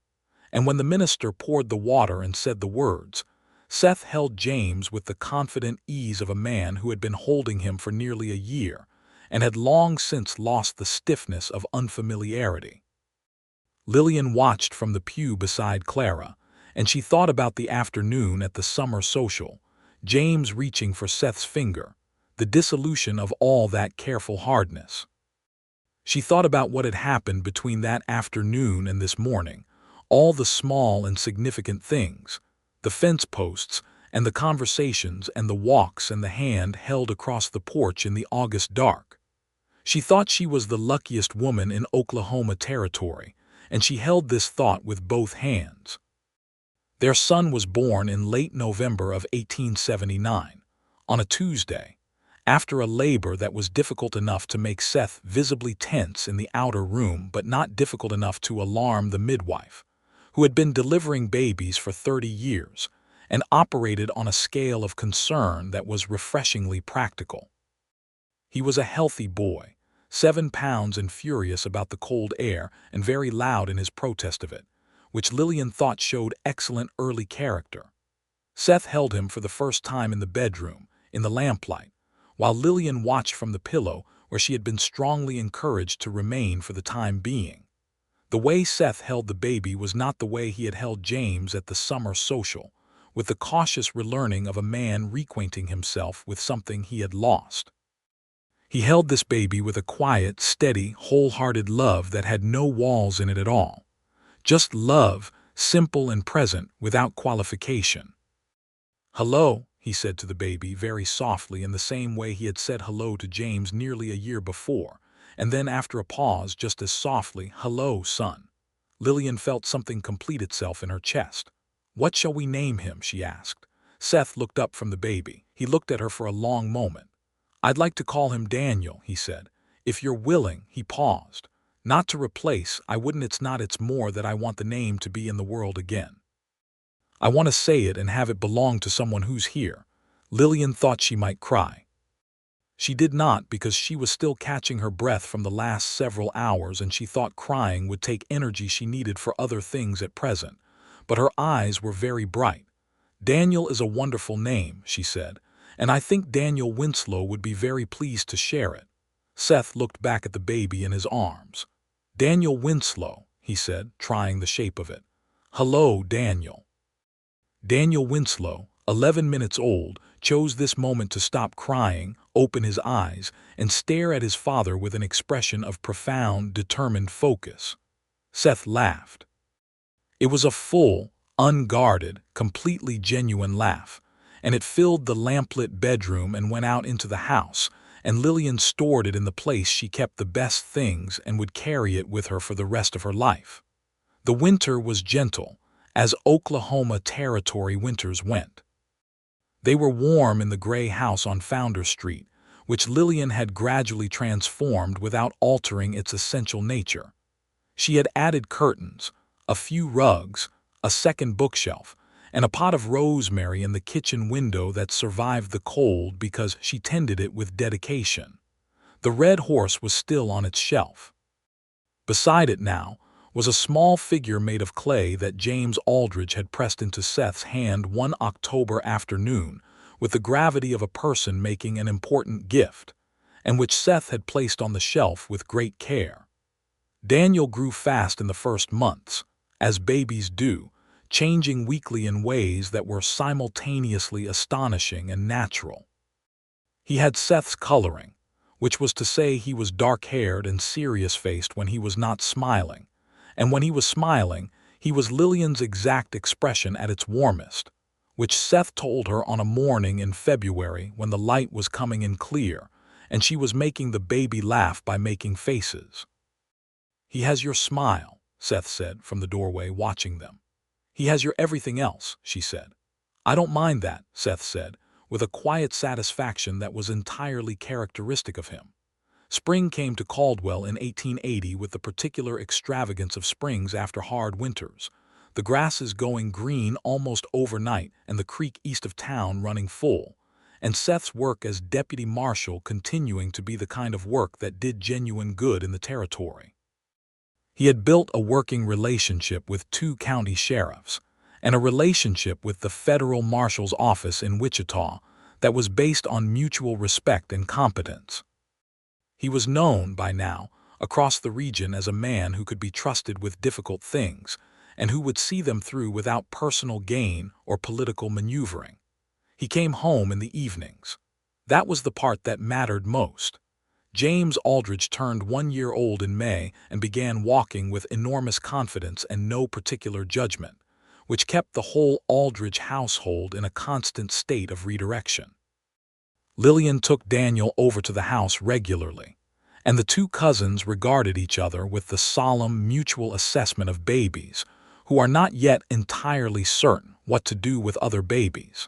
And when the minister poured the water and said the words, Seth held James with the confident ease of a man who had been holding him for nearly a year and had long since lost the stiffness of unfamiliarity. Lillian watched from the pew beside Clara, and she thought about the afternoon at the summer social, James reaching for Seth's finger, the dissolution of all that careful hardness. She thought about what had happened between that afternoon and this morning, all the small and significant things, the fence posts and the conversations and the walks and the hand held across the porch in the August dark. She thought she was the luckiest woman in Oklahoma territory, and she held this thought with both hands. Their son was born in late November of 1879, on a Tuesday, after a labor that was difficult enough to make Seth visibly tense in the outer room but not difficult enough to alarm the midwife, who had been delivering babies for 30 years and operated on a scale of concern that was refreshingly practical. He was a healthy boy, 7 pounds and furious about the cold air and very loud in his protest of it, which Lillian thought showed excellent early character. Seth held him for the first time in the bedroom, in the lamplight, while Lillian watched from the pillow where she had been strongly encouraged to remain for the time being. The way Seth held the baby was not the way he had held James at the summer social, with the cautious relearning of a man reacquainting himself with something he had lost. He held this baby with a quiet, steady, wholehearted love that had no walls in it at all. Just love, simple and present, without qualification. "Hello," he said to the baby very softly in the same way he had said hello to James nearly a year before, and then after a pause just as softly, "Hello, son." Lillian felt something complete itself in her chest. "What shall we name him?" she asked. Seth looked up from the baby. He looked at her for a long moment. "I'd like to call him Daniel," he said. "If you're willing," he paused. "Not to replace, I wouldn't, it's more that I want the name to be in the world again. I want to say it and have it belong to someone who's here." Lillian thought she might cry. She did not, because she was still catching her breath from the last several hours and she thought crying would take energy she needed for other things at present, but her eyes were very bright. "Daniel is a wonderful name," she said, "and I think Daniel Winslow would be very pleased to share it." Seth looked back at the baby in his arms. "Daniel Winslow," he said, trying the shape of it. "Hello, Daniel." Daniel Winslow, 11 minutes old, chose this moment to stop crying, open his eyes, and stare at his father with an expression of profound, determined focus. Seth laughed. It was a full, unguarded, completely genuine laugh, and it filled the lamplit bedroom and went out into the house, and Lillian stored it in the place she kept the best things and would carry it with her for the rest of her life. The winter was gentle, as Oklahoma territory winters went. They were warm in the gray house on Founder Street, which Lillian had gradually transformed without altering its essential nature. She had added curtains, a few rugs, a second bookshelf, and a pot of rosemary in the kitchen window that survived the cold because she tended it with dedication. The red horse was still on its shelf. Beside it now was a small figure made of clay that James Aldridge had pressed into Seth's hand one October afternoon with the gravity of a person making an important gift, and which Seth had placed on the shelf with great care. Daniel grew fast in the first months, as babies do, changing weekly in ways that were simultaneously astonishing and natural. He had Seth's coloring, which was to say he was dark-haired and serious-faced when he was not smiling, and when he was smiling, he was Lillian's exact expression at its warmest, which Seth told her on a morning in February when the light was coming in clear, and she was making the baby laugh by making faces. "He has your smile," Seth said from the doorway, watching them. "He has your everything else," she said. "I don't mind that," Seth said, with a quiet satisfaction that was entirely characteristic of him. Spring came to Caldwell in 1880 with the particular extravagance of springs after hard winters, the grasses going green almost overnight and the creek east of town running full, and Seth's work as deputy marshal continuing to be the kind of work that did genuine good in the territory. He had built a working relationship with 2 county sheriffs and a relationship with the federal marshal's office in Wichita that was based on mutual respect and competence. He was known, by now, across the region as a man who could be trusted with difficult things and who would see them through without personal gain or political maneuvering. He came home in the evenings. That was the part that mattered most. James Aldridge turned 1 year old in May and began walking with enormous confidence and no particular judgment, which kept the whole Aldridge household in a constant state of redirection. Lillian took Daniel over to the house regularly, and the 2 cousins regarded each other with the solemn mutual assessment of babies who are not yet entirely certain what to do with other babies.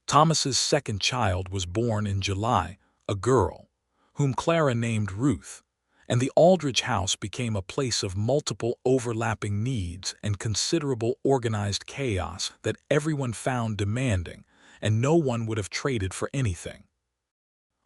Thomas's second child was born in July, a girl, whom Clara named Ruth, and the Aldridge house became a place of multiple overlapping needs and considerable organized chaos that everyone found demanding and no one would have traded for anything.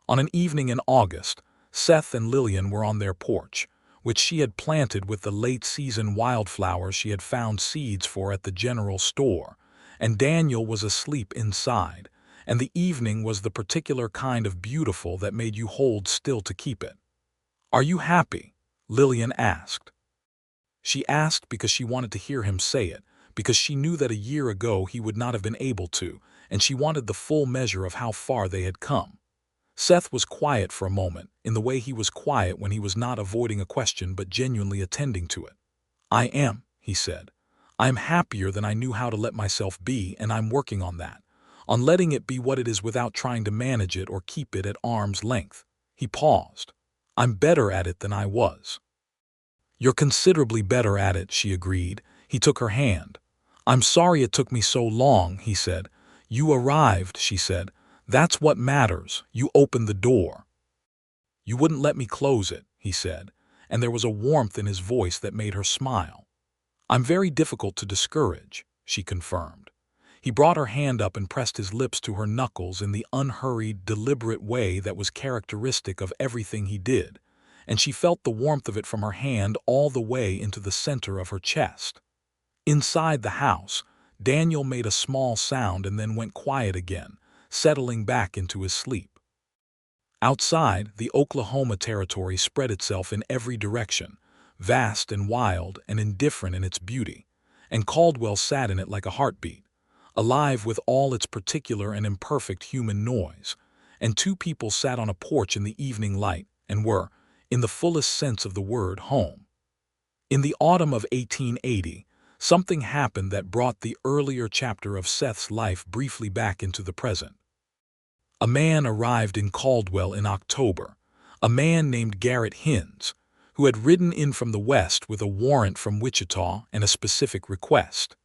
On an evening in August, Seth and Lillian were on their porch, which she had planted with the late-season wildflowers she had found seeds for at the general store, and Daniel was asleep inside, and the evening was the particular kind of beautiful that made you hold still to keep it. "Are you happy?" Lillian asked. She asked because she wanted to hear him say it, because she knew that a year ago he would not have been able to, and she wanted the full measure of how far they had come. Seth was quiet for a moment, in the way he was quiet when he was not avoiding a question but genuinely attending to it. "I am," he said. "I am happier than I knew how to let myself be, and I'm working on that, on letting it be what it is without trying to manage it or keep it at arm's length." He paused. "I'm better at it than I was." "You're considerably better at it," she agreed. He took her hand. "I'm sorry it took me so long," he said. "You arrived," she said. "That's what matters. You opened the door." "You wouldn't let me close it," he said, and there was a warmth in his voice that made her smile. "I'm very difficult to discourage," she confirmed. He brought her hand up and pressed his lips to her knuckles in the unhurried, deliberate way that was characteristic of everything he did, and she felt the warmth of it from her hand all the way into the center of her chest. Inside the house, Daniel made a small sound and then went quiet again, settling back into his sleep. Outside, the Oklahoma Territory spread itself in every direction, vast and wild and indifferent in its beauty, and Caldwell sat in it like a heartbeat, alive with all its particular and imperfect human noise, and 2 people sat on a porch in the evening light and were, in the fullest sense of the word, home. In the autumn of 1880, something happened that brought the earlier chapter of Seth's life briefly back into the present. A man arrived in Caldwell in October, a man named Garrett Hinds, who had ridden in from the west with a warrant from Wichita and a specific request.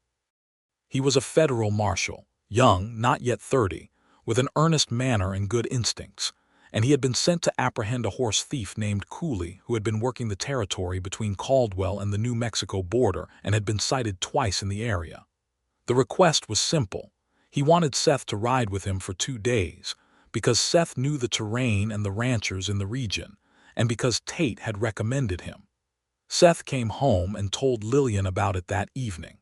He was a federal marshal, young, not yet 30, with an earnest manner and good instincts, and he had been sent to apprehend a horse thief named Cooley who had been working the territory between Caldwell and the New Mexico border and had been sighted twice in the area. The request was simple. He wanted Seth to ride with him for 2 days, because Seth knew the terrain and the ranchers in the region, and because Tate had recommended him. Seth came home and told Lillian about it that evening.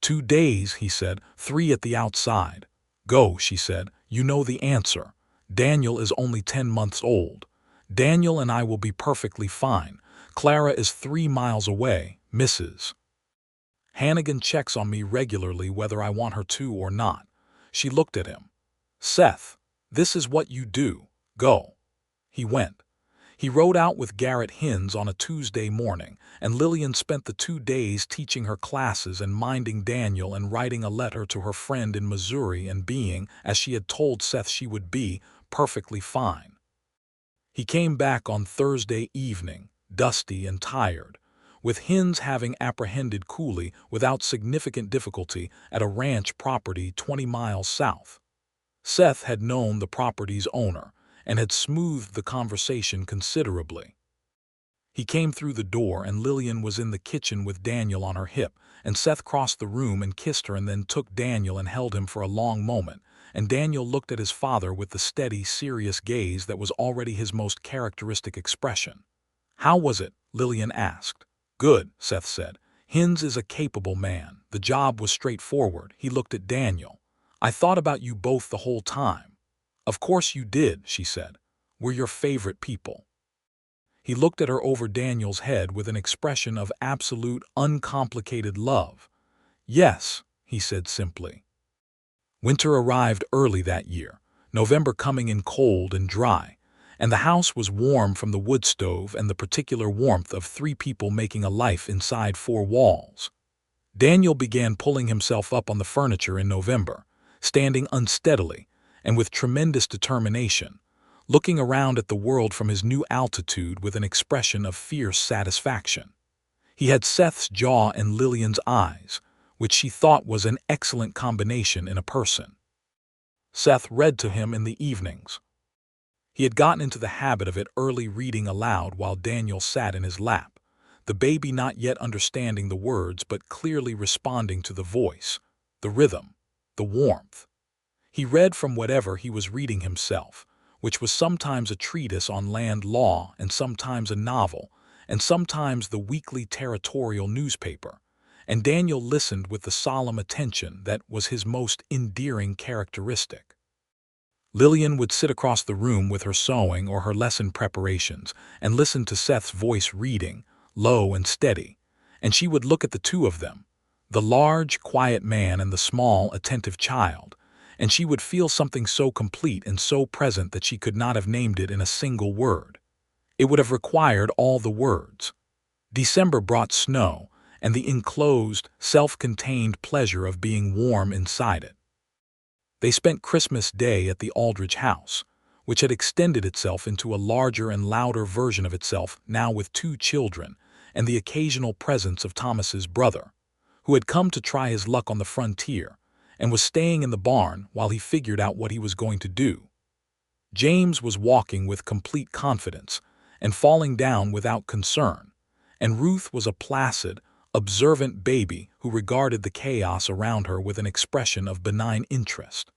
2 days, he said, 3 at the outside. Go, she said, you know the answer. Daniel is only 10 months old. Daniel and I will be perfectly fine. Clara is 3 miles away, Mrs. Hannigan checks on me regularly whether I want her to or not. She looked at him. Seth, this is what you do. Go. He went. He rode out with Garrett Hines on a Tuesday morning, and Lillian spent the 2 days teaching her classes and minding Daniel and writing a letter to her friend in Missouri and being, as she had told Seth she would be, perfectly fine. He came back on Thursday evening, dusty and tired, with Hines having apprehended Cooley without significant difficulty at a ranch property 20 miles south. Seth had known the property's owner and had smoothed the conversation considerably. He came through the door and Lillian was in the kitchen with Daniel on her hip, and Seth crossed the room and kissed her and then took Daniel and held him for a long moment, and Daniel looked at his father with the steady, serious gaze that was already his most characteristic expression. "How was it?" Lillian asked. "Good," Seth said. "Hines is a capable man. The job was straightforward." He looked at Daniel. "I thought about you both the whole time." "Of course you did," she said. "We're your favorite people." He looked at her over Daniel's head with an expression of absolute, uncomplicated love. "Yes," he said simply. Winter arrived early that year, November coming in cold and dry, and the house was warm from the wood stove and the particular warmth of 3 people making a life inside 4 walls. Daniel began pulling himself up on the furniture in November, standing unsteadily and with tremendous determination, looking around at the world from his new altitude with an expression of fierce satisfaction. He had Seth's jaw and Lillian's eyes, which she thought was an excellent combination in a person. Seth read to him in the evenings. He had gotten into the habit of it early, reading aloud while Daniel sat in his lap, the baby not yet understanding the words but clearly responding to the voice, the rhythm, the warmth. He read from whatever he was reading himself, which was sometimes a treatise on land law and sometimes a novel, and sometimes the weekly territorial newspaper, and Daniel listened with the solemn attention that was his most endearing characteristic. Lillian would sit across the room with her sewing or her lesson preparations and listen to Seth's voice reading, low and steady, and she would look at the 2 of them, the large, quiet man and the small, attentive child, and she would feel something so complete and so present that she could not have named it in a single word. It would have required all the words. December brought snow and the enclosed, self-contained pleasure of being warm inside it. They spent Christmas Day at the Aldrich house, which had extended itself into a larger and louder version of itself now with 2 children and the occasional presence of Thomas's brother, who had come to try his luck on the frontier and was staying in the barn while he figured out what he was going to do. James was walking with complete confidence and falling down without concern, and Ruth was a placid, observant baby who regarded the chaos around her with an expression of benign interest.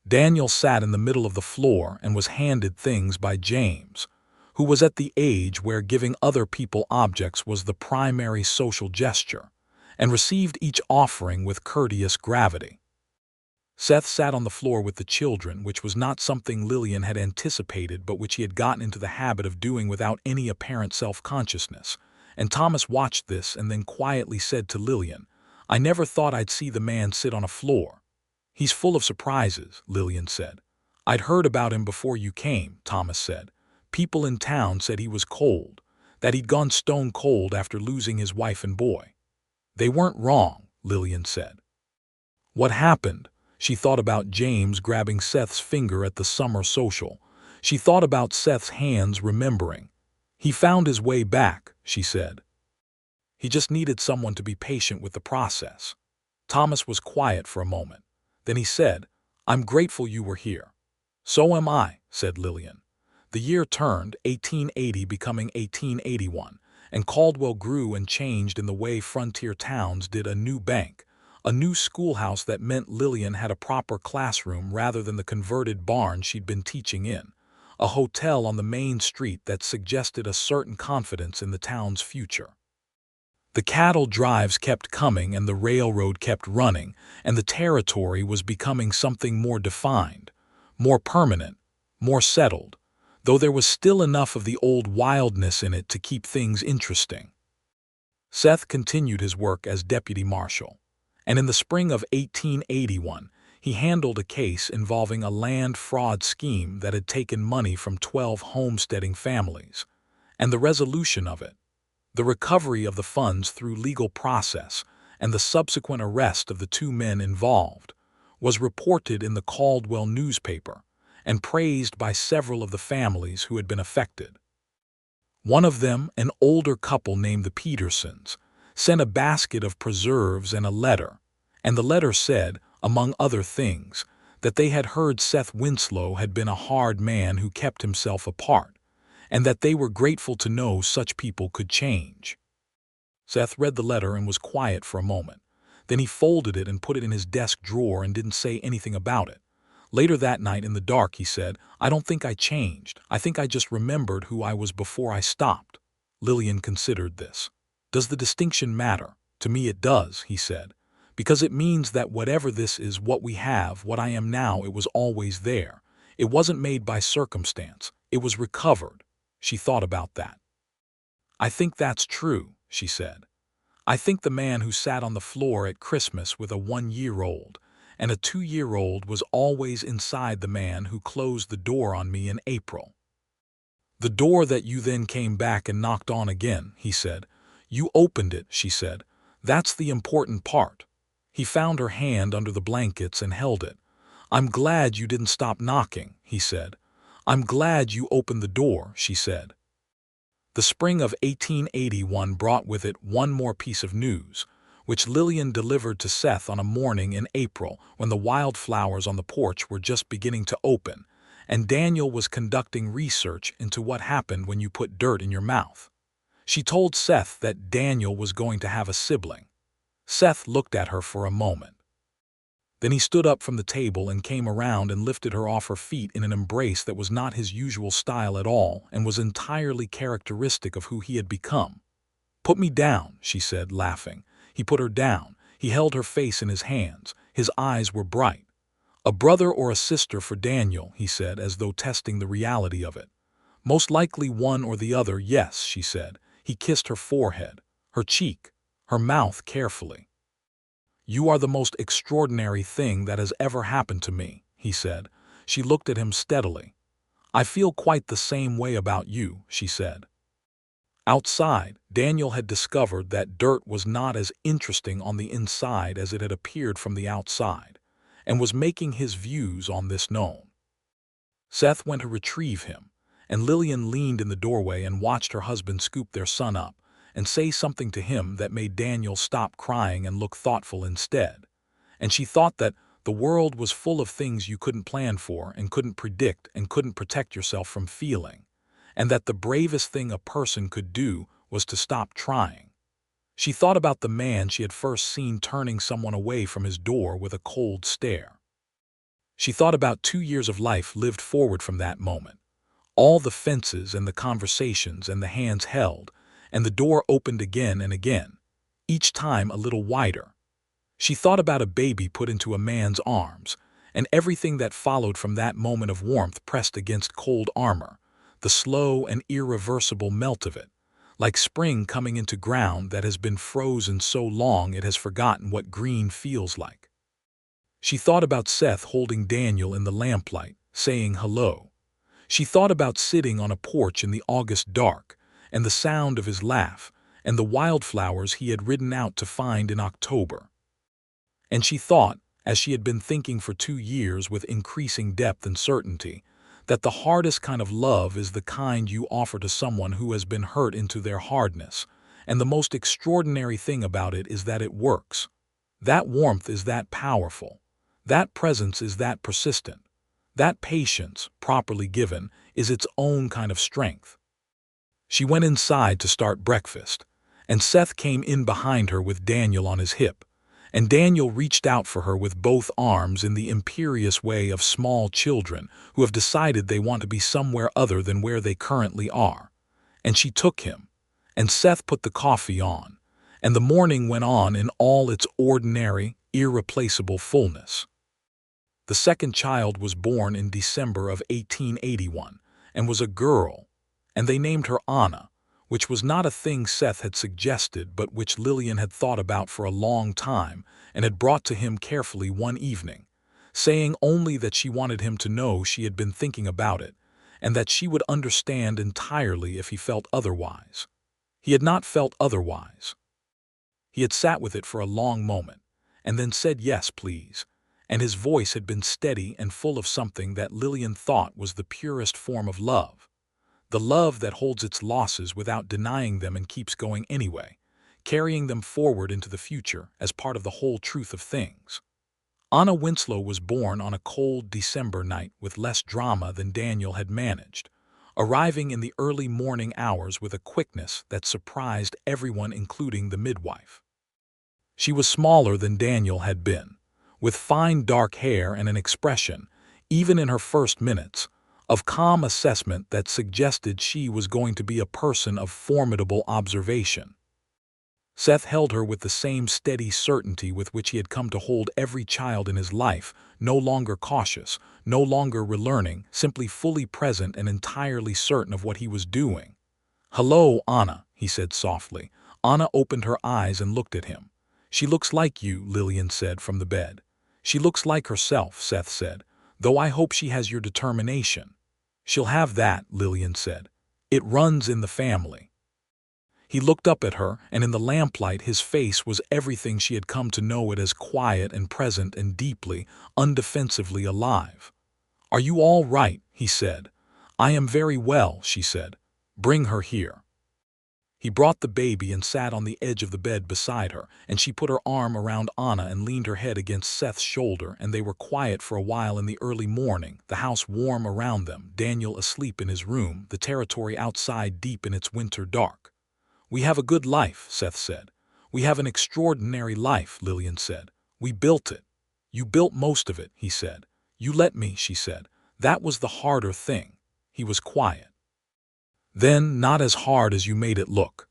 Daniel sat in the middle of the floor and was handed things by James, who was at the age where giving other people objects was the primary social gesture, and received each offering with courteous gravity. Seth sat on the floor with the children, which was not something Lillian had anticipated but which he had gotten into the habit of doing without any apparent self-consciousness, and Thomas watched this and then quietly said to Lillian, "I never thought I'd see the man sit on a floor." "He's full of surprises," Lillian said. "I'd heard about him before you came," Thomas said. "People in town said he was cold, that he'd gone stone cold after losing his wife and boy." "They weren't wrong," Lillian said. "What happened?" She thought about James grabbing Seth's finger at the summer social. She thought about Seth's hands remembering. "He found his way back," she said. "He just needed someone to be patient with the process." Thomas was quiet for a moment. Then he said, "I'm grateful you were here." "So am I," said Lillian. The year turned, 1880 becoming 1881, and Caldwell grew and changed in the way frontier towns did. A new bank, a new schoolhouse that meant Lillian had a proper classroom rather than the converted barn she'd been teaching in, a hotel on the main street that suggested a certain confidence in the town's future. The cattle drives kept coming and the railroad kept running, and the territory was becoming something more defined, more permanent, more settled, though there was still enough of the old wildness in it to keep things interesting. Seth continued his work as deputy marshal, and in the spring of 1881, He handled a case involving a land fraud scheme that had taken money from 12 homesteading families, and the resolution of it, the recovery of the funds through legal process, and the subsequent arrest of the two men involved, was reported in the Caldwell newspaper and praised by several of the families who had been affected. One of them, an older couple named the Petersons, sent a basket of preserves and a letter, and the letter said, among other things, that they had heard Seth Winslow had been a hard man who kept himself apart, and that they were grateful to know such people could change. Seth read the letter and was quiet for a moment. Then he folded it and put it in his desk drawer and didn't say anything about it. Later that night in the dark, he said, "I don't think I changed. I think I just remembered who I was before I stopped." Lillian considered this. "Does the distinction matter? To me it does," he said, "because it means that whatever this is, what we have, what I am now, it was always there. It wasn't made by circumstance. It was recovered." She thought about that. "I think that's true," she said. "I think the man who sat on the floor at Christmas with a 1-year-old and a 2-year-old was always inside the man who closed the door on me in April." "The door that you then came back and knocked on again," he said. "You opened it," she said. "That's the important part." He found her hand under the blankets and held it. "I'm glad you didn't stop knocking," he said. "I'm glad you opened the door," she said. The spring of 1881 brought with it one more piece of news, which Lillian delivered to Seth on a morning in April when the wildflowers on the porch were just beginning to open, and Daniel was conducting research into what happened when you put dirt in your mouth. She told Seth that Daniel was going to have a sibling. Seth looked at her for a moment. Then he stood up from the table and came around and lifted her off her feet in an embrace that was not his usual style at all and was entirely characteristic of who he had become. "Put me down," she said, laughing. He put her down. He held her face in his hands. His eyes were bright. "A brother or a sister for Daniel," he said, as though testing the reality of it. "Most likely one or the other, yes," she said. He kissed her forehead, her cheek, her mouth carefully. "You are the most extraordinary thing that has ever happened to me," he said. She looked at him steadily. "I feel quite the same way about you," she said. Outside, Daniel had discovered that dirt was not as interesting on the inside as it had appeared from the outside, and was making his views on this known. Seth went to retrieve him, and Lillian leaned in the doorway and watched her husband scoop their son up and say something to him that made Daniel stop crying and look thoughtful instead. And she thought that the world was full of things you couldn't plan for and couldn't predict and couldn't protect yourself from feeling, and that the bravest thing a person could do was to stop trying. She thought about the man she had first seen turning someone away from his door with a cold stare. She thought about 2 years of life lived forward from that moment. All the fences and the conversations and the hands held, and the door opened again and again, each time a little wider. She thought about a baby put into a man's arms, and everything that followed from that moment of warmth pressed against cold armor, the slow and irreversible melt of it, like spring coming into ground that has been frozen so long it has forgotten what green feels like. She thought about Seth holding Daniel in the lamplight, saying hello. She thought about sitting on a porch in the August dark, and the sound of his laugh, and the wildflowers he had ridden out to find in October. And she thought, as she had been thinking for 2 years with increasing depth and certainty, that the hardest kind of love is the kind you offer to someone who has been hurt into their hardness, and the most extraordinary thing about it is that it works. That warmth is that powerful. That presence is that persistent. That patience, properly given, is its own kind of strength. She went inside to start breakfast, and Seth came in behind her with Daniel on his hip, and Daniel reached out for her with both arms in the imperious way of small children who have decided they want to be somewhere other than where they currently are. And she took him, and Seth put the coffee on, and the morning went on in all its ordinary, irreplaceable fullness. The second child was born in December of 1881 and was a girl, and they named her Anna, which was not a thing Seth had suggested but which Lillian had thought about for a long time and had brought to him carefully one evening. saying only that she wanted him to know she had been thinking about it, and that she would understand entirely if he felt otherwise. He had not felt otherwise. He had sat with it for a long moment, and then said yes, please, and his voice had been steady and full of something that Lillian thought was the purest form of love, the love that holds its losses without denying them and keeps going anyway, carrying them forward into the future as part of the whole truth of things. Anna Winslow was born on a cold December night with less drama than Daniel had managed, arriving in the early morning hours with a quickness that surprised everyone, including the midwife. She was smaller than Daniel had been, with fine dark hair and an expression, even in her first minutes, of calm assessment that suggested she was going to be a person of formidable observation. Seth held her with the same steady certainty with which he had come to hold every child in his life, no longer cautious, no longer relearning, simply fully present and entirely certain of what he was doing. "Hello, Anna," he said softly. Anna opened her eyes and looked at him. "She looks like you," Lillian said from the bed. "She looks like herself," Seth said, "though I hope she has your determination." "She'll have that," Lillian said. "It runs in the family." He looked up at her, and in the lamplight his face was everything she had come to know it as, quiet and present and deeply, undefensively alive. "Are you all right?" he said. "I am very well," she said. "Bring her here." He brought the baby and sat on the edge of the bed beside her, and she put her arm around Anna and leaned her head against Seth's shoulder, and they were quiet for a while in the early morning, the house warm around them, Daniel asleep in his room, the territory outside deep in its winter dark. "We have a good life," Seth said. "We have an extraordinary life," Lillian said. "We built it." "You built most of it," he said. "You let me," she said. "That was the harder thing." He was quiet. "Then, not as hard as you made it look."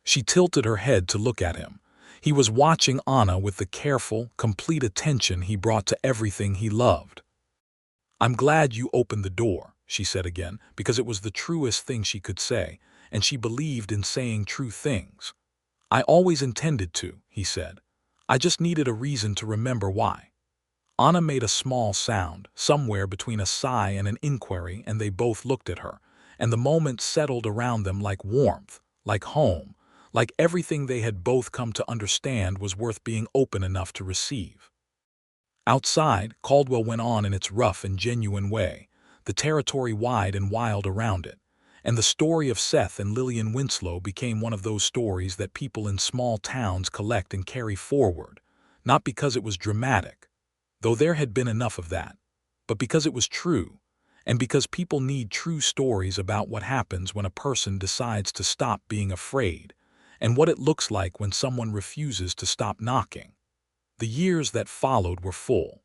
She tilted her head to look at him. He was watching Anna with the careful, complete attention he brought to everything he loved. "I'm glad you opened the door," she said again, because it was the truest thing she could say, and she believed in saying true things. "I always intended to," he said. "I just needed a reason to remember why." Anna made a small sound, somewhere between a sigh and an inquiry, and they both looked at her, and the moment settled around them like warmth, like home, like everything they had both come to understand was worth being open enough to receive. Outside, Caldwell went on in its rough and genuine way, the territory wide and wild around it, and the story of Seth and Lillian Winslow became one of those stories that people in small towns collect and carry forward, not because it was dramatic, though there had been enough of that, but because it was true, and because people need true stories about what happens when a person decides to stop being afraid, and what it looks like when someone refuses to stop knocking. The years that followed were full.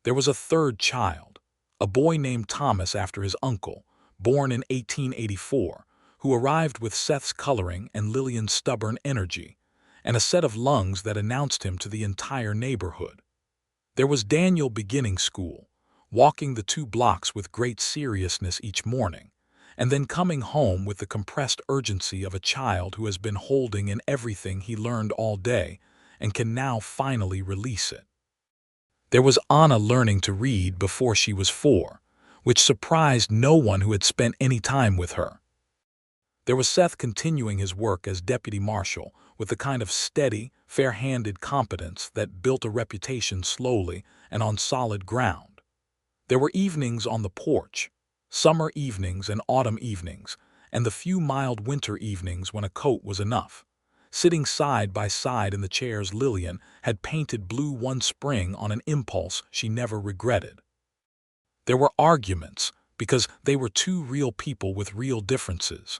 There was a third child, a boy named Thomas after his uncle, born in 1884, who arrived with Seth's coloring and Lillian's stubborn energy, and a set of lungs that announced him to the entire neighborhood. There was Daniel beginning school, walking the 2 blocks with great seriousness each morning, and then coming home with the compressed urgency of a child who has been holding in everything he learned all day and can now finally release it. There was Anna learning to read before she was 4, which surprised no one who had spent any time with her. There was Seth continuing his work as deputy marshal with the kind of steady, fair-handed competence that built a reputation slowly and on solid ground. There were evenings on the porch, summer evenings and autumn evenings, and the few mild winter evenings when a coat was enough, sitting side by side in the chairs Lillian had painted blue one spring on an impulse she never regretted. There were arguments, because they were 2 real people with real differences,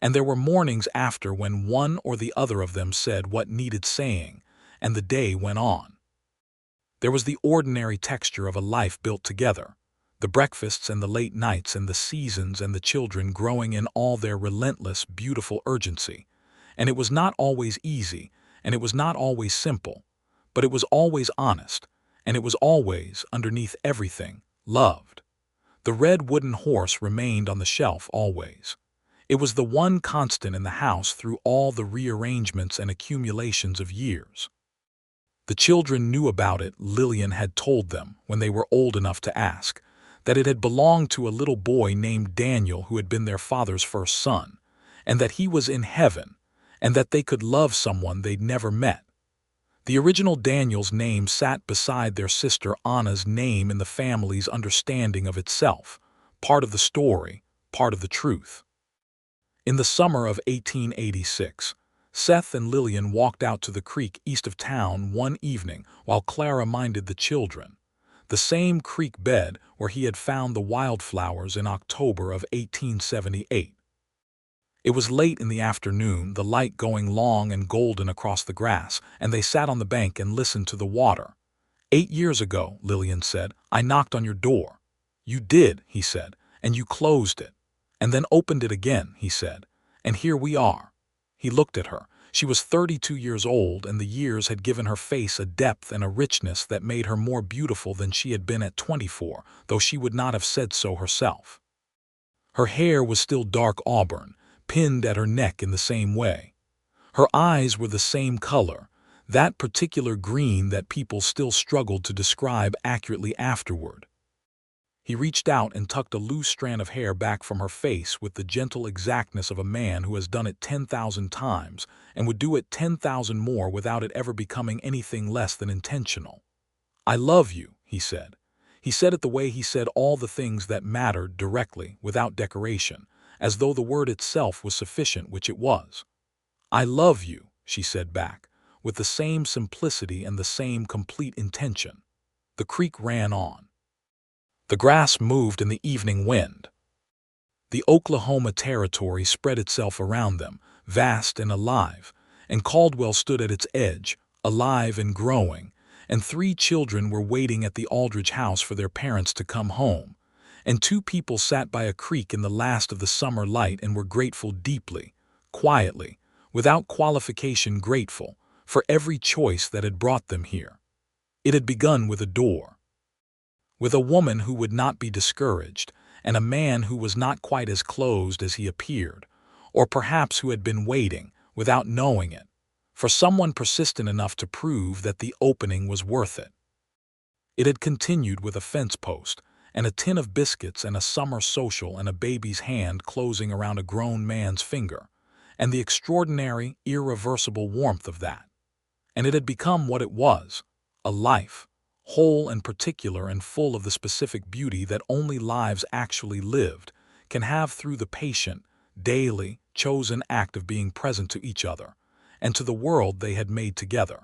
and there were mornings after when one or the other of them said what needed saying, and the day went on. There was the ordinary texture of a life built together, the breakfasts and the late nights and the seasons and the children growing in all their relentless, beautiful urgency, and it was not always easy, and it was not always simple, but it was always honest, and it was always, underneath everything, loved. The red wooden horse remained on the shelf always. It was the one constant in the house through all the rearrangements and accumulations of years. The children knew about it. Lillian had told them, when they were old enough to ask, that it had belonged to a little boy named Daniel who had been their father's first son, and that he was in heaven, and that they could love someone they'd never met. The original Daniel's name sat beside their sister Anna's name in the family's understanding of itself, part of the story, part of the truth. In the summer of 1886, Seth and Lillian walked out to the creek east of town one evening while Clara minded the children, the same creek bed where he had found the wildflowers in October of 1878. It was late in the afternoon, the light going long and golden across the grass, and they sat on the bank and listened to the water. 8 years ago, Lillian said, I knocked on your door. You did, he said, and you closed it. And then opened it again, he said, and here we are. He looked at her. She was 32 years old, and the years had given her face a depth and a richness that made her more beautiful than she had been at 24, though she would not have said so herself. Her hair was still dark auburn, pinned at her neck in the same way. Her eyes were the same color, that particular green that people still struggled to describe accurately afterward. He reached out and tucked a loose strand of hair back from her face with the gentle exactness of a man who has done it 10,000 times and would do it 10,000 more without it ever becoming anything less than intentional. I love you, he said. He said it the way he said all the things that mattered directly, without decoration, as though the word itself was sufficient, which it was. I love you, she said back, with the same simplicity and the same complete intention. The creek ran on. The grass moved in the evening wind. The Oklahoma Territory spread itself around them, vast and alive, and Caldwell stood at its edge, alive and growing, and 3 children were waiting at the Aldridge house for their parents to come home, and 2 people sat by a creek in the last of the summer light and were grateful deeply, quietly, without qualification grateful, for every choice that had brought them here. It had begun with a door, with a woman who would not be discouraged, and a man who was not quite as closed as he appeared, or perhaps who had been waiting, without knowing it, for someone persistent enough to prove that the opening was worth it. It had continued with a fence post, and a tin of biscuits and a summer social and a baby's hand closing around a grown man's finger, and the extraordinary, irreversible warmth of that. And it had become what it was, a life, whole and particular and full of the specific beauty that only lives actually lived can have through the patient, daily, chosen act of being present to each other, and to the world they had made together.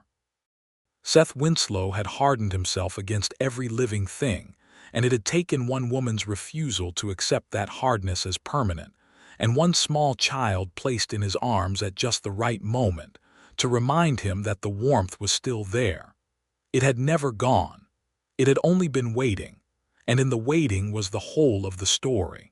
Seth Winslow had hardened himself against every living thing, and it had taken one woman's refusal to accept that hardness as permanent, and one small child placed in his arms at just the right moment to remind him that the warmth was still there. It had never gone. It had only been waiting, and in the waiting was the whole of the story.